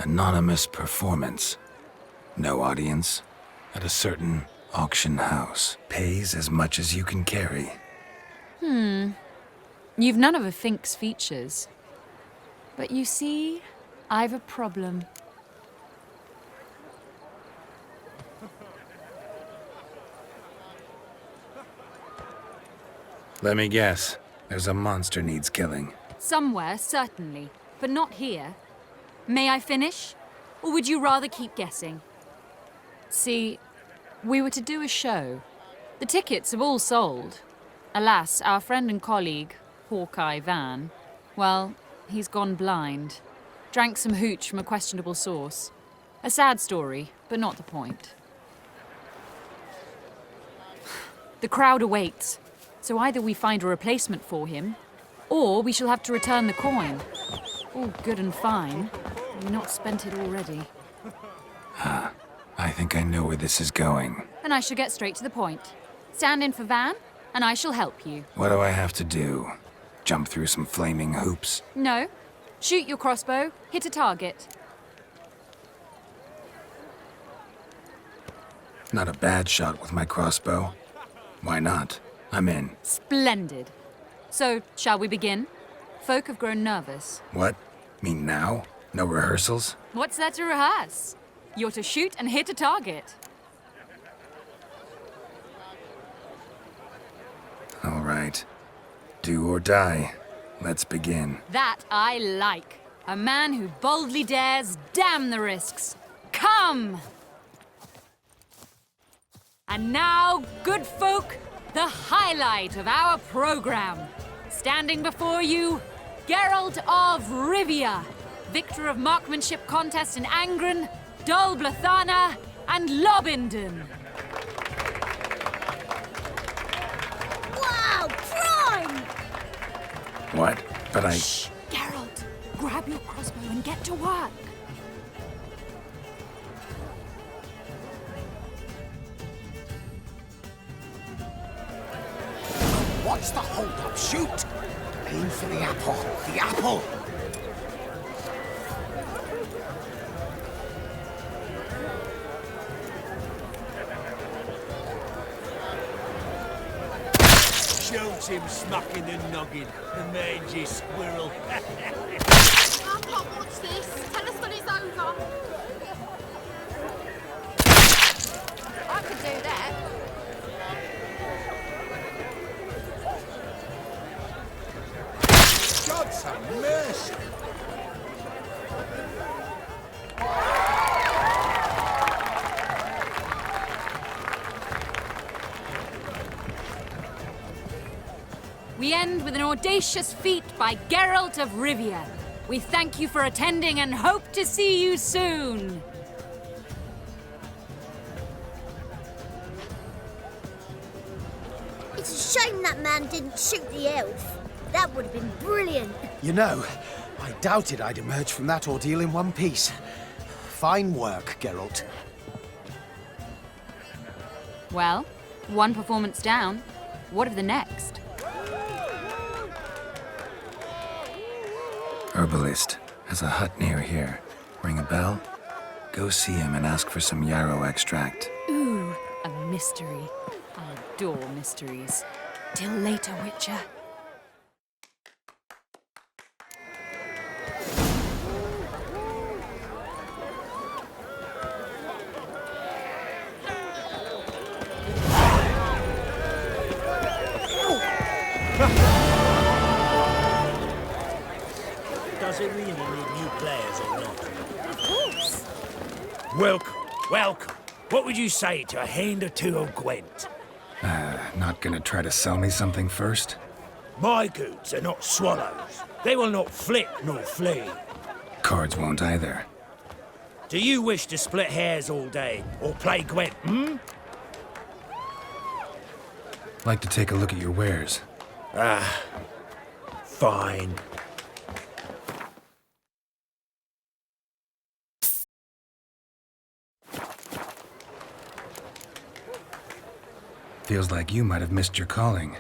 Speaker 4: Anonymous performance. No audience. At a certain auction house. Pays as much as you can carry.
Speaker 19: You've none of a Fink's features. But you see, I've a problem.
Speaker 4: Let me guess. There's a monster needs killing.
Speaker 19: Somewhere, certainly. But not here. May I finish? Or would you rather keep guessing? See, we were to do a show. The tickets have all sold. Alas, our friend and colleague, Hawkeye Van, well, he's gone blind. Drank some hooch from a questionable source. A sad story, but not the point. The crowd awaits, so either we find a replacement for him, or we shall have to return the coin. All good and fine. We've not spent it already.
Speaker 4: I think I know where this is going.
Speaker 19: Then I shall get straight to the point. Stand in for Van, and I shall help you.
Speaker 4: What do I have to do? Jump through some flaming hoops?
Speaker 19: No. Shoot your crossbow, hit a target.
Speaker 4: Not a bad shot with my crossbow. Why not? I'm in.
Speaker 19: Splendid. So, shall we begin? Folk have grown nervous.
Speaker 4: What? Mean now? No rehearsals?
Speaker 19: What's there to rehearse? You're to shoot and hit a target.
Speaker 4: All right. Do or die. Let's begin.
Speaker 19: That I like. A man who boldly dares, damn the risks. Come! And now, good folk, the highlight of our program. Standing before you, Geralt of Rivia, victor of marksmanship contest in Angren, Dol Blathana, and Lobindon.
Speaker 16: Wow, prime!
Speaker 4: What? But I...
Speaker 19: Shh! Geralt, grab your crossbow and get to work.
Speaker 17: What's the hold-up? Shoot! Aim for the apple. The apple!
Speaker 7: Shoot him smack in the noggin, the mangy squirrel.
Speaker 16: I can't watch this. Tell us when it's over. I could do that.
Speaker 17: God's have mercy!
Speaker 19: We end with an audacious feat by Geralt of Rivia. We thank you for attending and hope to see you soon.
Speaker 16: It's a shame that man didn't shoot the elf. That would have been brilliant.
Speaker 6: You know, I doubted I'd emerge from that ordeal in one piece. Fine work, Geralt.
Speaker 19: Well, one performance down. What of the next?
Speaker 4: Herbalist has a hut near here. Ring a bell? Go see him and ask for some yarrow extract.
Speaker 19: Ooh, a mystery. I adore mysteries. Till later, Witcher.
Speaker 7: Does it really need new players or not?
Speaker 16: Of course.
Speaker 17: Welcome, welcome. What would you say to a hand or two of Gwent?
Speaker 4: Not gonna try to sell me something first?
Speaker 17: My goods are not swallows. They will not flit nor flee.
Speaker 4: Cards won't either.
Speaker 17: Do you wish to split hairs all day or play Gwent, hmm?
Speaker 4: Like to take a look at your wares.
Speaker 17: Fine.
Speaker 4: Feels like you might have missed your calling.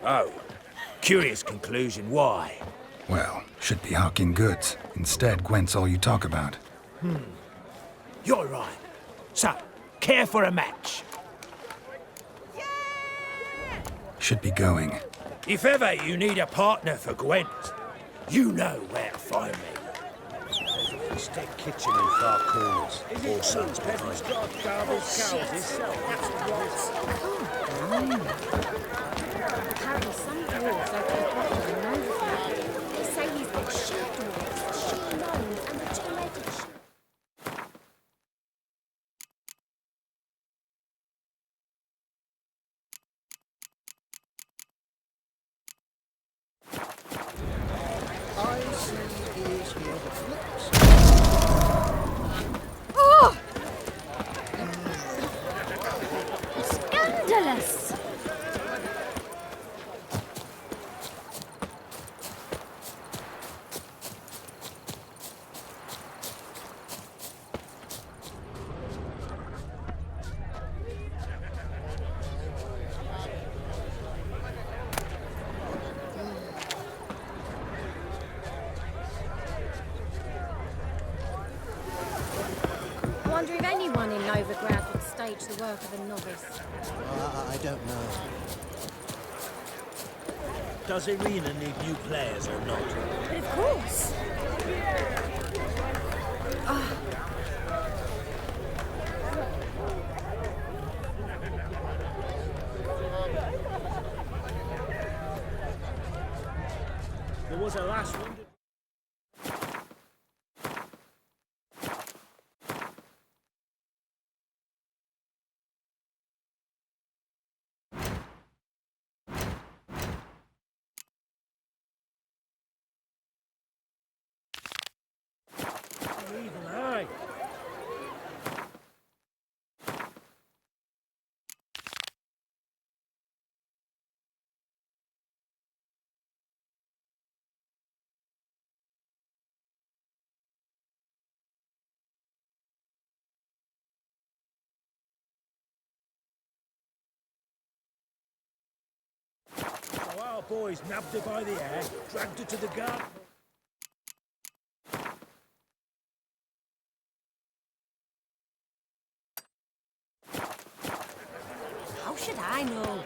Speaker 17: Oh, curious conclusion. Why?
Speaker 4: Well, should be hawking goods. Instead, Gwent's all you talk about.
Speaker 17: You're right. So, care for a match?
Speaker 4: Should be going.
Speaker 17: If ever you need a partner for Gwent, you know where to find me.
Speaker 2: Steak kitchen in far corners. All sons behind.
Speaker 16: Apparently some dwarves open a bottle of an overflow. They say he's got she-dwarves, she-gnomes, and the two-legged Oh! Scandalous! overgrad would stage the work of a novice.
Speaker 6: I don't know.
Speaker 17: Does Irina need new players or not?
Speaker 16: But of course.
Speaker 17: There was a last one. Even I. So our boys nabbed her by the hair, dragged her to the guard.
Speaker 16: How should I know?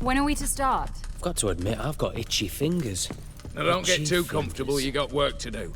Speaker 19: When are we to start?
Speaker 18: I've got to admit, I've got itchy fingers.
Speaker 15: Now don't get
Speaker 18: Itchy
Speaker 15: too comfortable,
Speaker 18: fingers.
Speaker 15: you got work to do.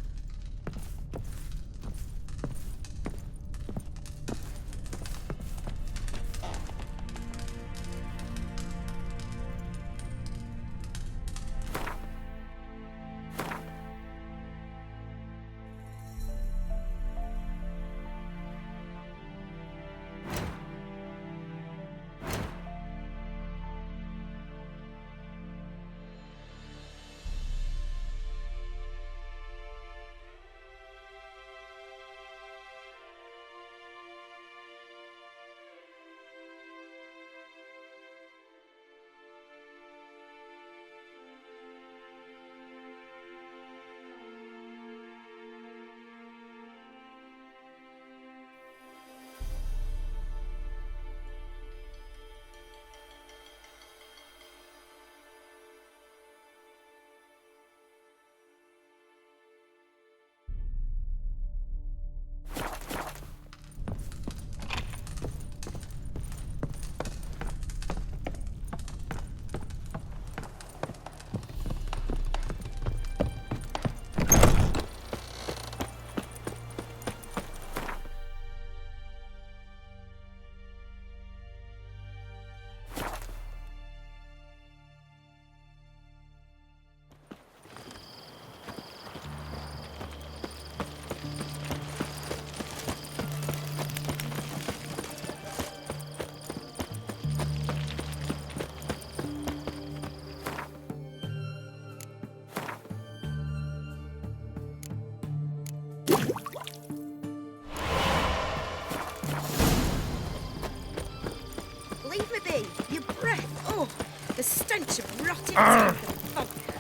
Speaker 3: Leave me be. Your breath. Oh, the stench of rotted teeth and vodka.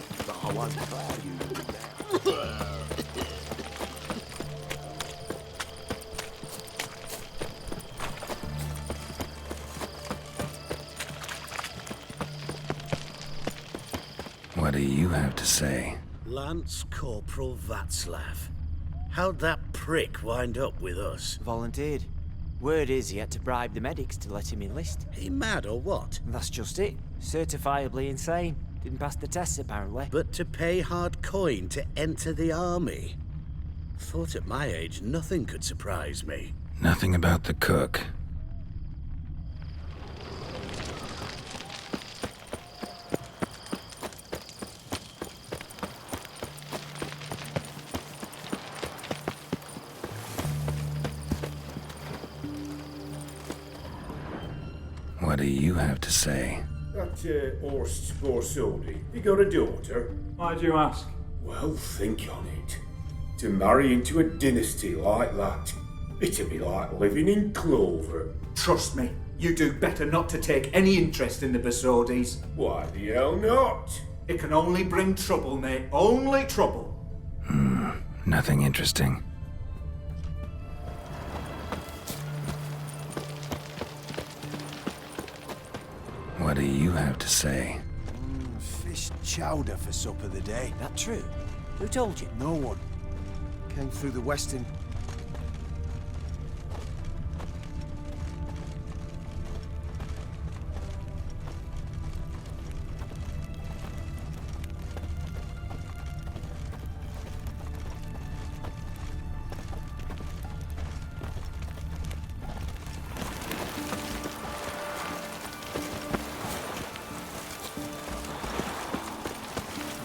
Speaker 17: I won't cloud you now.
Speaker 4: What do you have to say?
Speaker 2: Lance Corporal Václav. How'd that prick wind up with us?
Speaker 20: Volunteered. Word is he had to bribe the medics to let him enlist.
Speaker 2: He mad or what?
Speaker 20: That's just it. Certifiably insane. Didn't pass the tests, apparently.
Speaker 2: But to pay hard coin to enter the army? Thought at my age nothing could surprise me.
Speaker 4: Nothing about the cook. What do you have to say?
Speaker 10: That Horst Borsodi, he got a daughter?
Speaker 21: Why do you ask?
Speaker 10: Well, think on it. To marry into a dynasty like that, it'd be like living in clover.
Speaker 21: Trust me, you do better not to take any interest in the Borsodis.
Speaker 10: Why the hell not?
Speaker 21: It can only bring trouble, mate. Only trouble.
Speaker 4: Nothing interesting. What do you have to say?
Speaker 6: Fish chowder for supper the day.
Speaker 20: That true? Who told you?
Speaker 6: No one. Came through the western...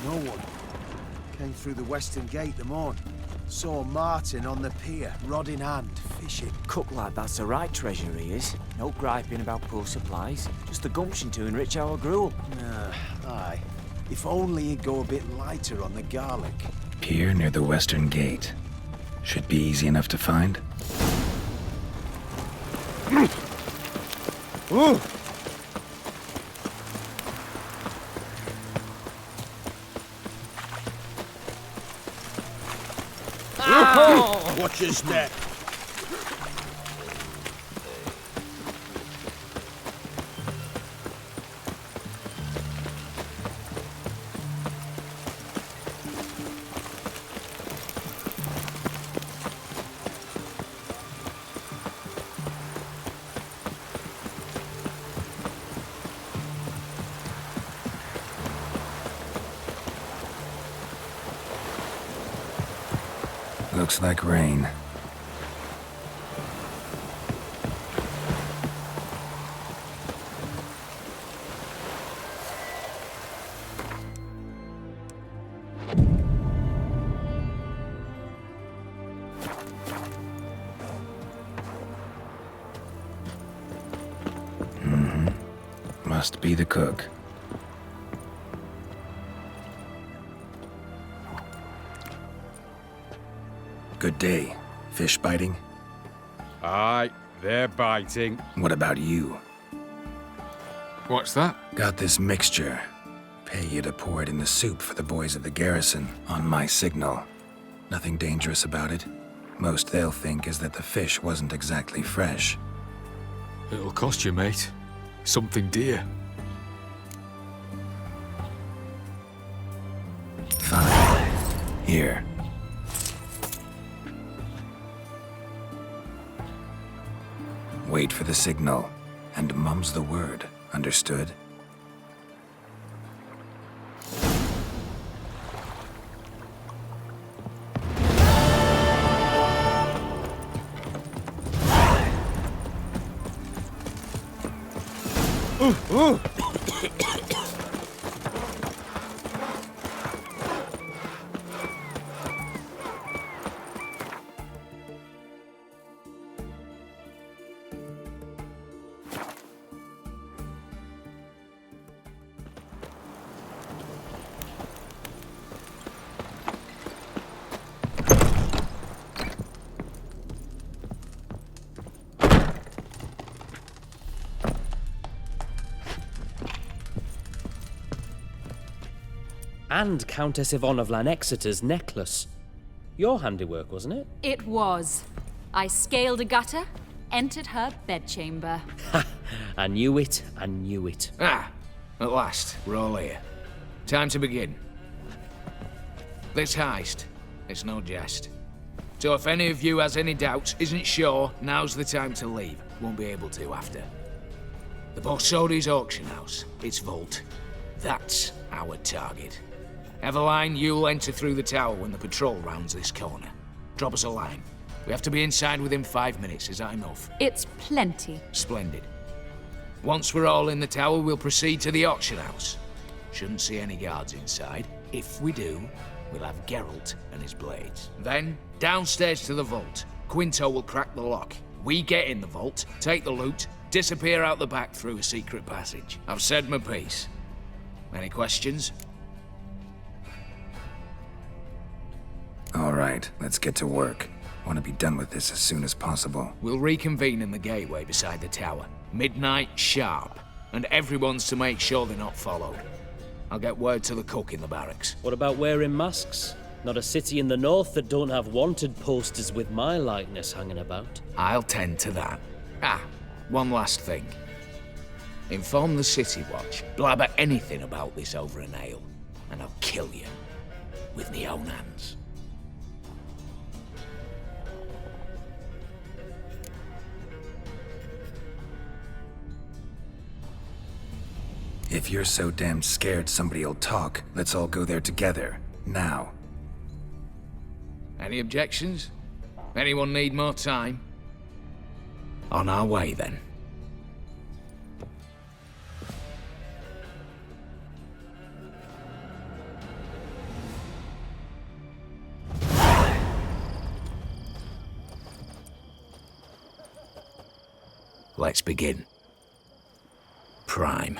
Speaker 6: No one. Came through the western gate the morn. Saw Martin on the pier, rod in hand, fishing.
Speaker 20: Cook like that's the right treasure he is. No griping about poor supplies. Just the gumption to enrich our gruel.
Speaker 6: Aye. If only he'd go a bit lighter on the garlic.
Speaker 4: Pier near the western gate. Should be easy enough to find.
Speaker 6: Ooh! Watch your step.
Speaker 4: Looks like rain. Must be the cook. Good day. Fish biting?
Speaker 12: Aye, they're biting.
Speaker 4: What about you?
Speaker 12: What's that?
Speaker 4: Got this mixture. Pay you to pour it in the soup for the boys of the garrison, on my signal. Nothing dangerous about it. Most they'll think is that the fish wasn't exactly fresh.
Speaker 12: It'll cost you, mate. Something dear.
Speaker 4: Fine. Here. Wait for the signal, and mum's the word. Understood?
Speaker 6: Ooh!
Speaker 18: And Countess Yvonne of Lanexeter's necklace. Your handiwork, wasn't it?
Speaker 19: It was. I scaled a gutter, entered her bedchamber.
Speaker 18: I knew it, I knew it.
Speaker 15: Ah, at last, we're all here. Time to begin. This heist, it's no jest. So if any of you has any doubts, isn't sure, now's the time to leave. Won't be able to after. The Borsodi's auction house, its vault. That's our target. Eveline, you'll enter through the tower when the patrol rounds this corner. Drop us a line. We have to be inside within 5 minutes, is that enough?
Speaker 19: It's plenty.
Speaker 15: Splendid. Once we're all in the tower, we'll proceed to the auction house. Shouldn't see any guards inside. If we do, we'll have Geralt and his blades. Then, downstairs to the vault. Quinto will crack the lock. We get in the vault, take the loot, Disappear out the back through a secret passage. I've said my piece. Any questions?
Speaker 4: All right, let's get to work. Want to be done with this as soon as possible.
Speaker 15: We'll reconvene in the gateway beside the tower. Midnight sharp. And everyone's to make sure they're not followed. I'll get word to the cook in the barracks.
Speaker 18: What about wearing masks? Not a city in the north that don't have wanted posters with my likeness hanging about.
Speaker 15: I'll tend to that. Ah, one last thing. Inform the City Watch. Blabber anything about this over an ale, and I'll kill you. With my own hands.
Speaker 4: If you're so damn scared somebody'll talk, let's all go there together. Now.
Speaker 15: Any objections? Anyone need more time? On our way, then. Let's begin. Prime.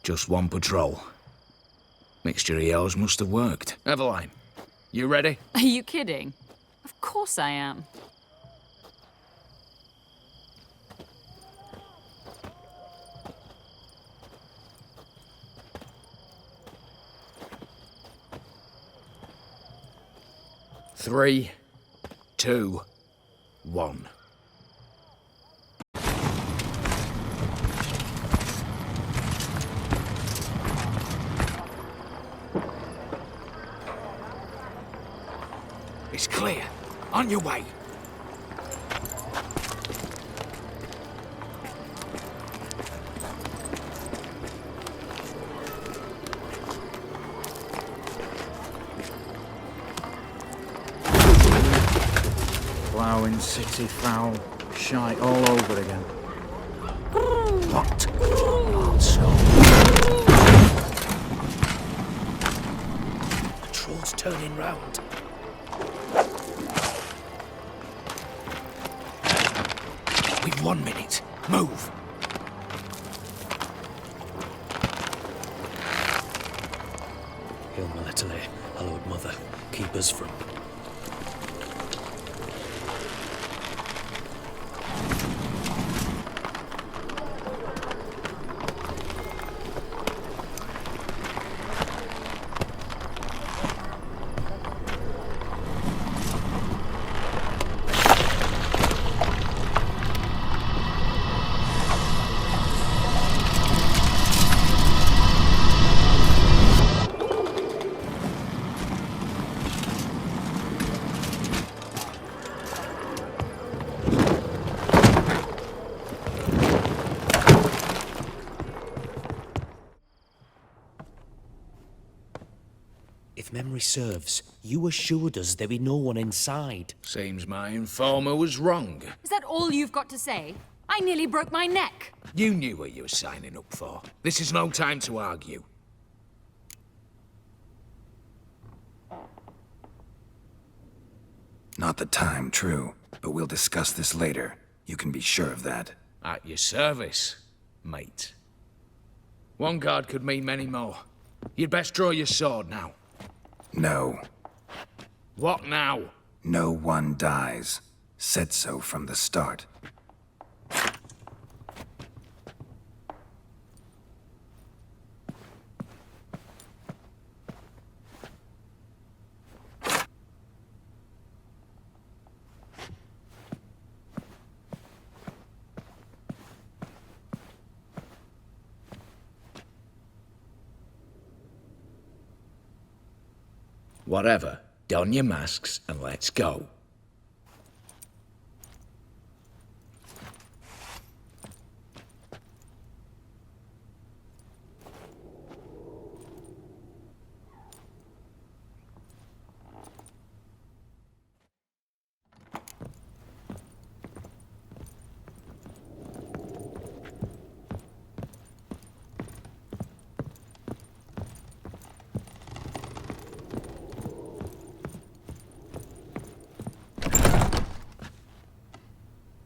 Speaker 15: Just one patrol. Mixture of yours must have worked. Eveline, you ready?
Speaker 19: Are you kidding? Of course I am.
Speaker 15: Three, 2, 1. It's clear. On your way.
Speaker 8: Ploughing city foul. Shite all over again.
Speaker 15: What? Also. The troll's turning round. We've 1 minute. Move.
Speaker 18: Hail Melitele, hallowed mother, keep us from... If memory serves, you assured us there be no one inside.
Speaker 15: Seems my informer was wrong.
Speaker 19: Is that all you've got to say? I nearly broke my neck.
Speaker 15: You knew what you were signing up for. This is no time to argue.
Speaker 4: Not the time, true. But we'll discuss this later. You can be sure of that.
Speaker 15: At your service, mate. One guard could mean many more. You'd best draw your sword now.
Speaker 4: No.
Speaker 15: What now?
Speaker 4: No one dies. Said so from the start.
Speaker 15: Whatever. Don your masks and let's go.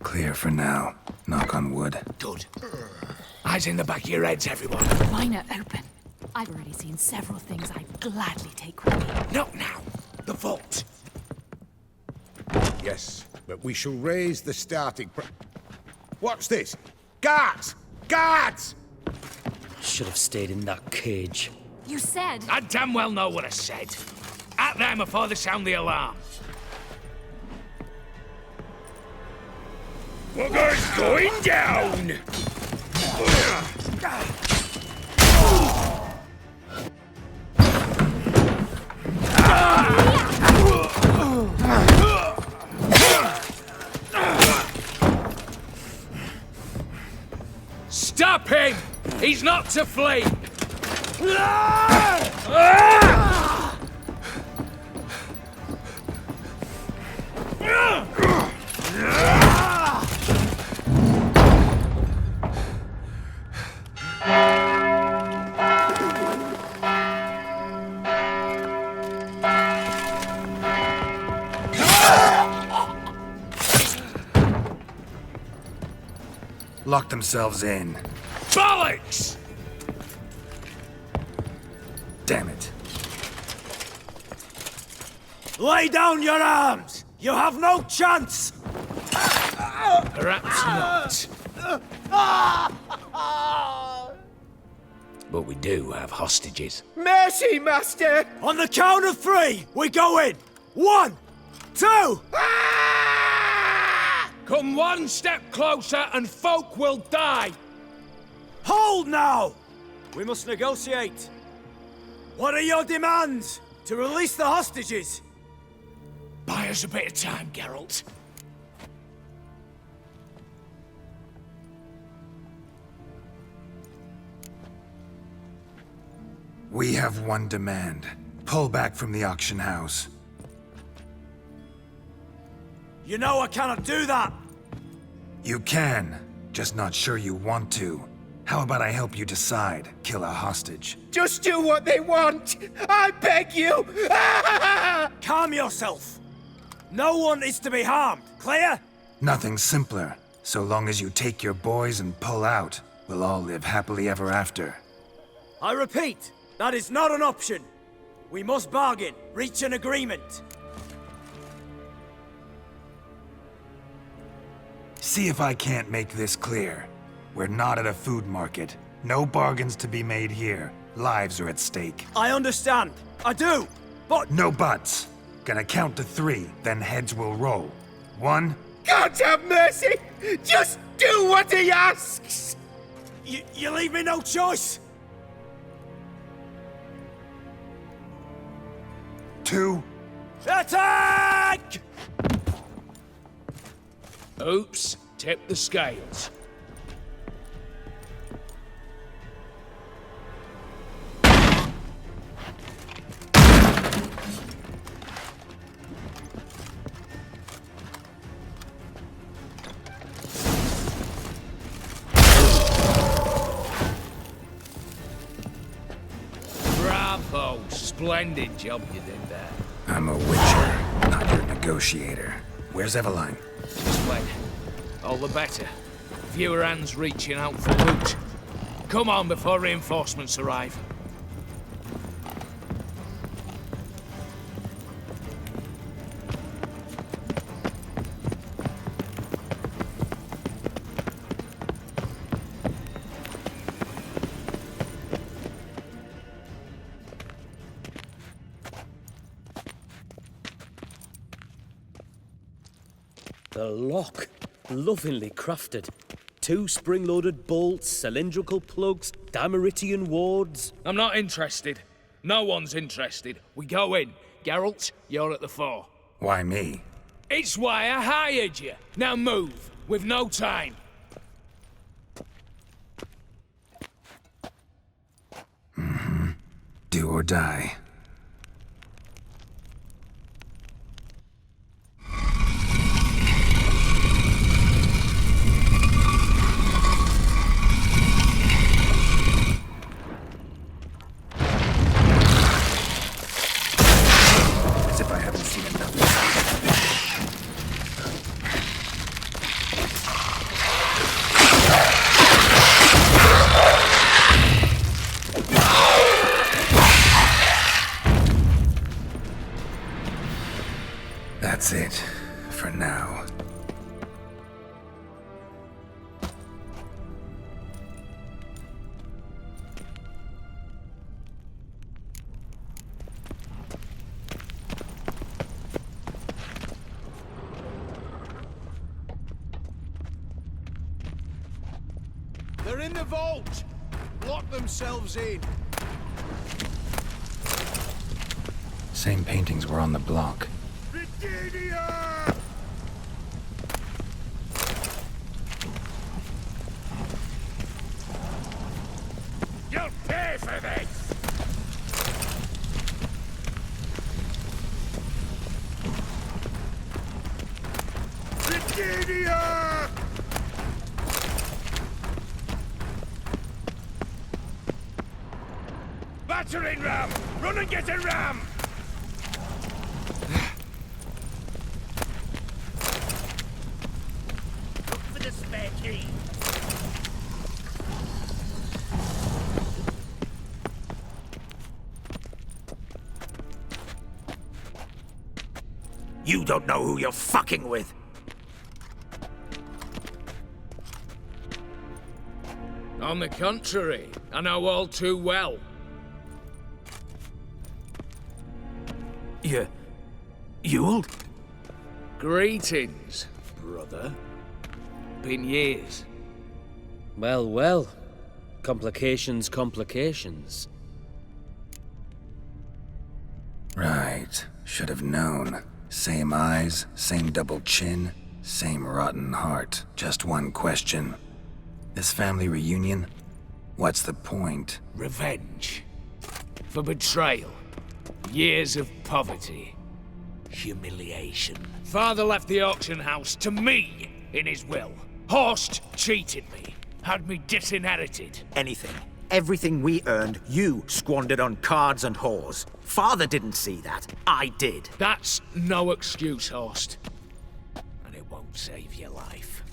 Speaker 4: Clear for now. Knock on wood.
Speaker 15: Good. Eyes in the back of your heads, everyone.
Speaker 19: Mine are open. I've already seen several things I'd gladly take with me.
Speaker 15: Not now. The vault.
Speaker 10: Yes, but we shall raise the starting What's this? Guards! Guards!
Speaker 18: Should have stayed in that cage.
Speaker 19: You said...
Speaker 15: I damn well know what I said. At them before they sound the alarm.
Speaker 1: Bugger's going down!
Speaker 15: Stop him! He's not to flee!
Speaker 4: Lock themselves in.
Speaker 15: Bollocks!
Speaker 4: Damn it.
Speaker 14: Lay down your arms! You have no chance!
Speaker 15: Perhaps not. But we do have hostages.
Speaker 14: Mercy, Master! On the count of 3, we go in! 1, 2...
Speaker 15: Come one step closer and folk will die!
Speaker 14: Hold now! We must negotiate. What are your demands? To release the hostages?
Speaker 15: Buy us a bit of time, Geralt.
Speaker 4: We have one demand. Pull back from the auction house.
Speaker 14: You know I cannot do that!
Speaker 4: You can, just not sure you want to. How about I help you decide? Kill a hostage.
Speaker 14: Just do what they want! I beg you! Calm yourself! No one is to be harmed, clear?
Speaker 4: Nothing simpler. So long as you take your boys and pull out, we'll all live happily ever after.
Speaker 14: I repeat, that is not an option. We must bargain, reach an agreement.
Speaker 4: See if I can't make this clear. We're not at a food market. No bargains to be made here. Lives are at stake.
Speaker 14: I understand. I do. But...
Speaker 4: No buts. Gonna count to 3, then heads will roll. 1...
Speaker 14: God have mercy! Just do what he asks! You leave me no choice!
Speaker 4: 2...
Speaker 14: Attack!
Speaker 15: Oops, tip the scales. Bravo! Splendid job you did there.
Speaker 4: I'm a witcher, not your negotiator. Where's Eveline?
Speaker 15: She's fled. All the better. Fewer hands reaching out for loot. Come on before reinforcements arrive.
Speaker 18: The lock. Lovingly crafted. 2 spring-loaded bolts, cylindrical plugs, Dameritian wards.
Speaker 15: I'm not interested. No one's interested. We go in. Geralt, you're at the fore.
Speaker 4: Why me?
Speaker 15: It's why I hired you. Now move. We've no time.
Speaker 4: Do or die. As if I haven't seen enough. That's it, for now.
Speaker 6: They're in the vault! Lock themselves in.
Speaker 4: Same paintings were on the block.
Speaker 1: You'll pay for this! Britannia! Battering ram! Run and get a ram! Look for the spare key.
Speaker 17: You don't know who you're fucking with.
Speaker 15: On the contrary, I know all too well.
Speaker 17: Ewald?
Speaker 15: Greetings, brother. Been years.
Speaker 18: Well, well. Complications, complications.
Speaker 4: Right. Should have known. Same eyes, same double chin, same rotten heart. Just one question. This family reunion? What's the point?
Speaker 15: Revenge. For betrayal. Years of poverty. Humiliation. Father left the auction house to me in his will. Horst cheated me. Had me disinherited.
Speaker 17: Anything. Everything we earned, you squandered on cards and whores. Father didn't see that. I did.
Speaker 15: That's no excuse, Horst. And it won't save your life.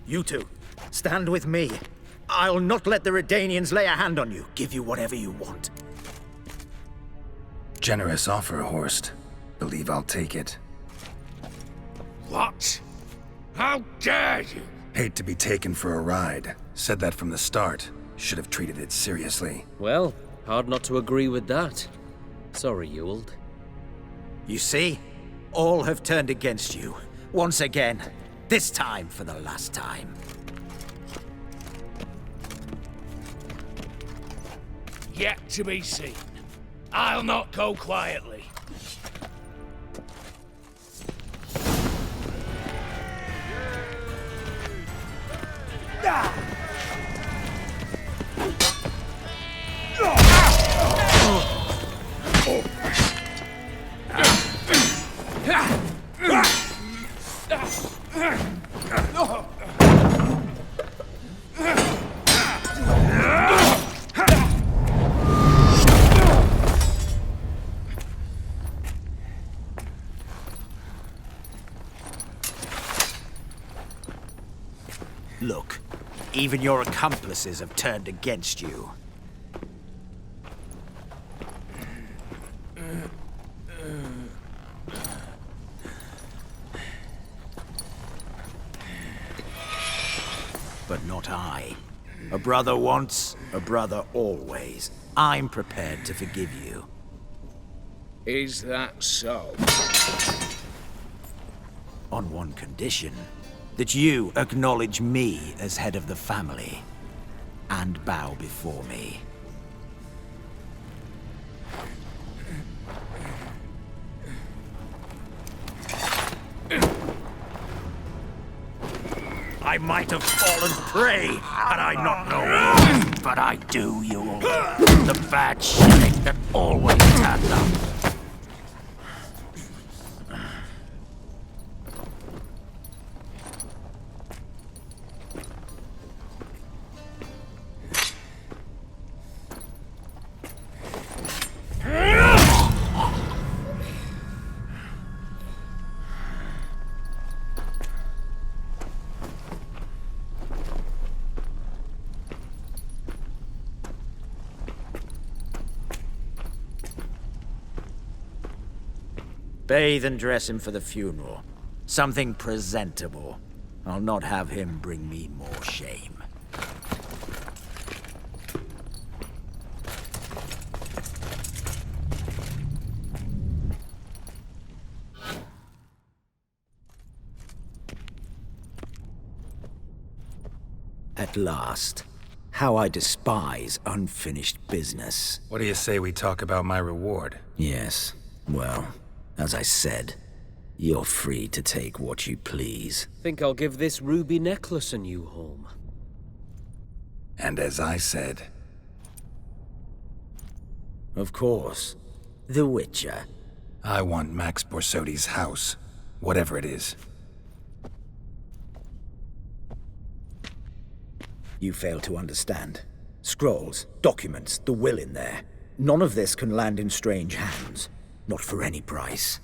Speaker 17: You two, stand with me. I'll not let the Redanians lay a hand on you. Give you whatever you want.
Speaker 4: Generous offer, Horst. Believe I'll take it.
Speaker 15: What? How dare you?
Speaker 4: Hate to be taken for a ride. Said that from the start. Should have treated it seriously.
Speaker 18: Well, hard not to agree with that. Sorry, Ewald.
Speaker 17: You see? All have turned against you. Once again. This time for the last time.
Speaker 15: Yet to be seen. I'll not go quietly.
Speaker 17: Look, even your accomplices have turned against you. But not I. A brother once, a brother always. I'm prepared to forgive you.
Speaker 15: Is that so?
Speaker 17: On one condition. That you acknowledge me as head of the family. And bow before me. I might have fallen prey had I not known. But I do, you all. The bad shit that always turned up.
Speaker 20: Bathe and dress him for the funeral. Something presentable. I'll not have him bring me more shame. At last. How I despise unfinished business.
Speaker 4: What do you say we talk about my reward?
Speaker 20: Yes. Well, as I said, you're free to take what you please.
Speaker 18: Think I'll give this ruby necklace a new home.
Speaker 4: And as I said...
Speaker 20: Of course. The Witcher.
Speaker 4: I want Max Borsodi's house. Whatever it is.
Speaker 20: You fail to understand. Scrolls, documents, the will in there. None of this can land in strange hands. Not for any price.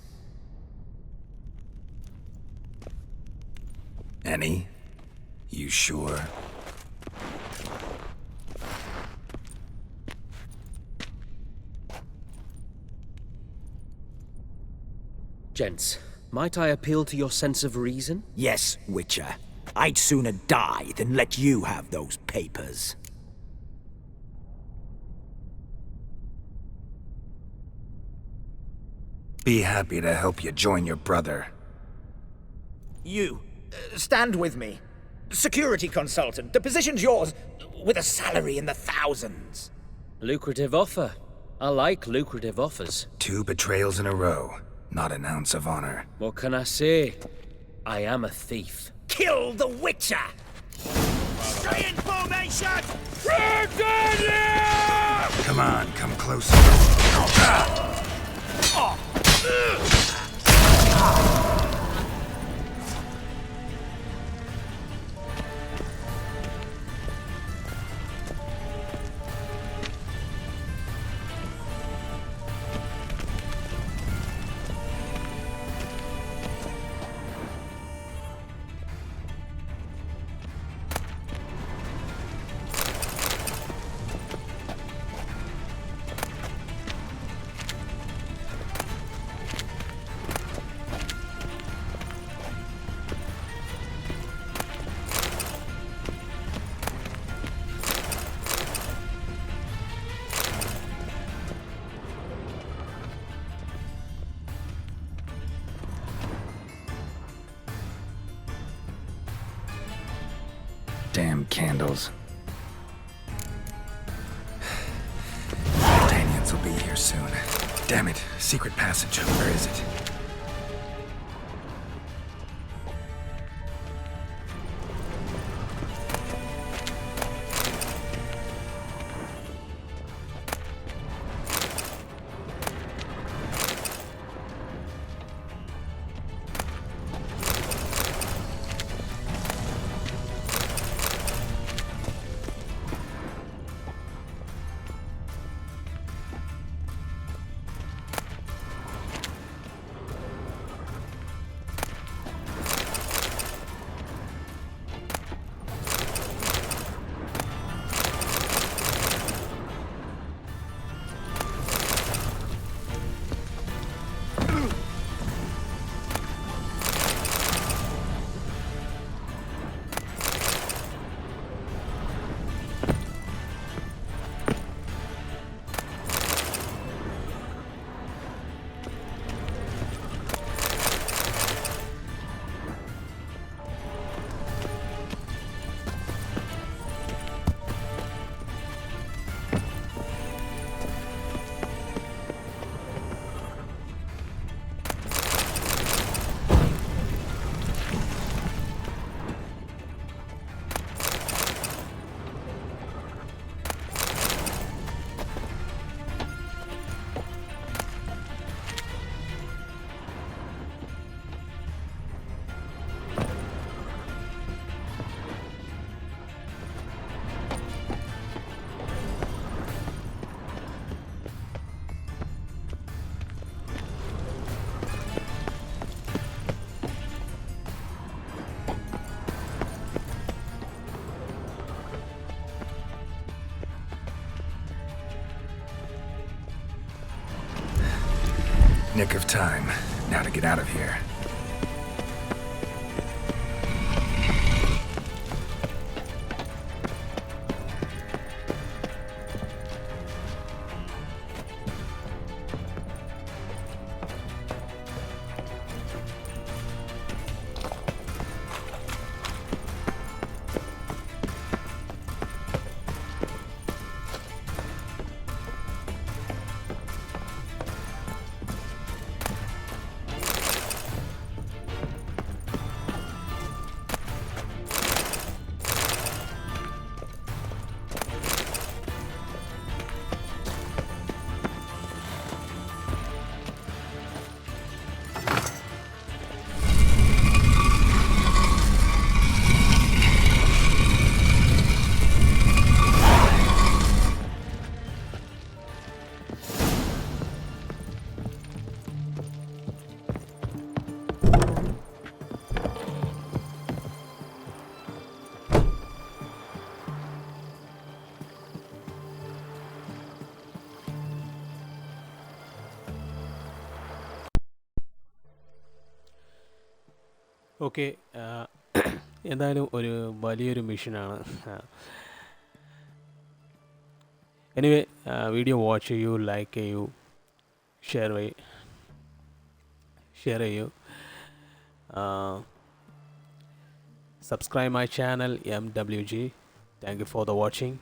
Speaker 4: Any? You sure?
Speaker 18: Gents, might I appeal to your sense of reason?
Speaker 20: Yes, Witcher. I'd sooner die than let you have those papers.
Speaker 4: Be happy to help you join your brother.
Speaker 20: You, stand with me. Security consultant, the position's yours, with a salary in the thousands.
Speaker 18: Lucrative offer. I like lucrative offers.
Speaker 4: 2 betrayals in a row. Not an ounce of honor.
Speaker 18: What can I say? I am a thief.
Speaker 20: Kill the Witcher!
Speaker 1: Stay in formation!
Speaker 4: Come on, come closer. Damn candles. Daniels will be here soon. Damn it, secret passage. Where is it? Nick of time. how to get out of here.
Speaker 5: Okay, എന്തായാലും ഒരു വലിയൊരു മിഷനാണ്. Anyway, video watch ചെയ്യൂ, like ചെയ്യൂ, share ചെയ്യൂ, subscribe my channel MWG. Thank you for the watching.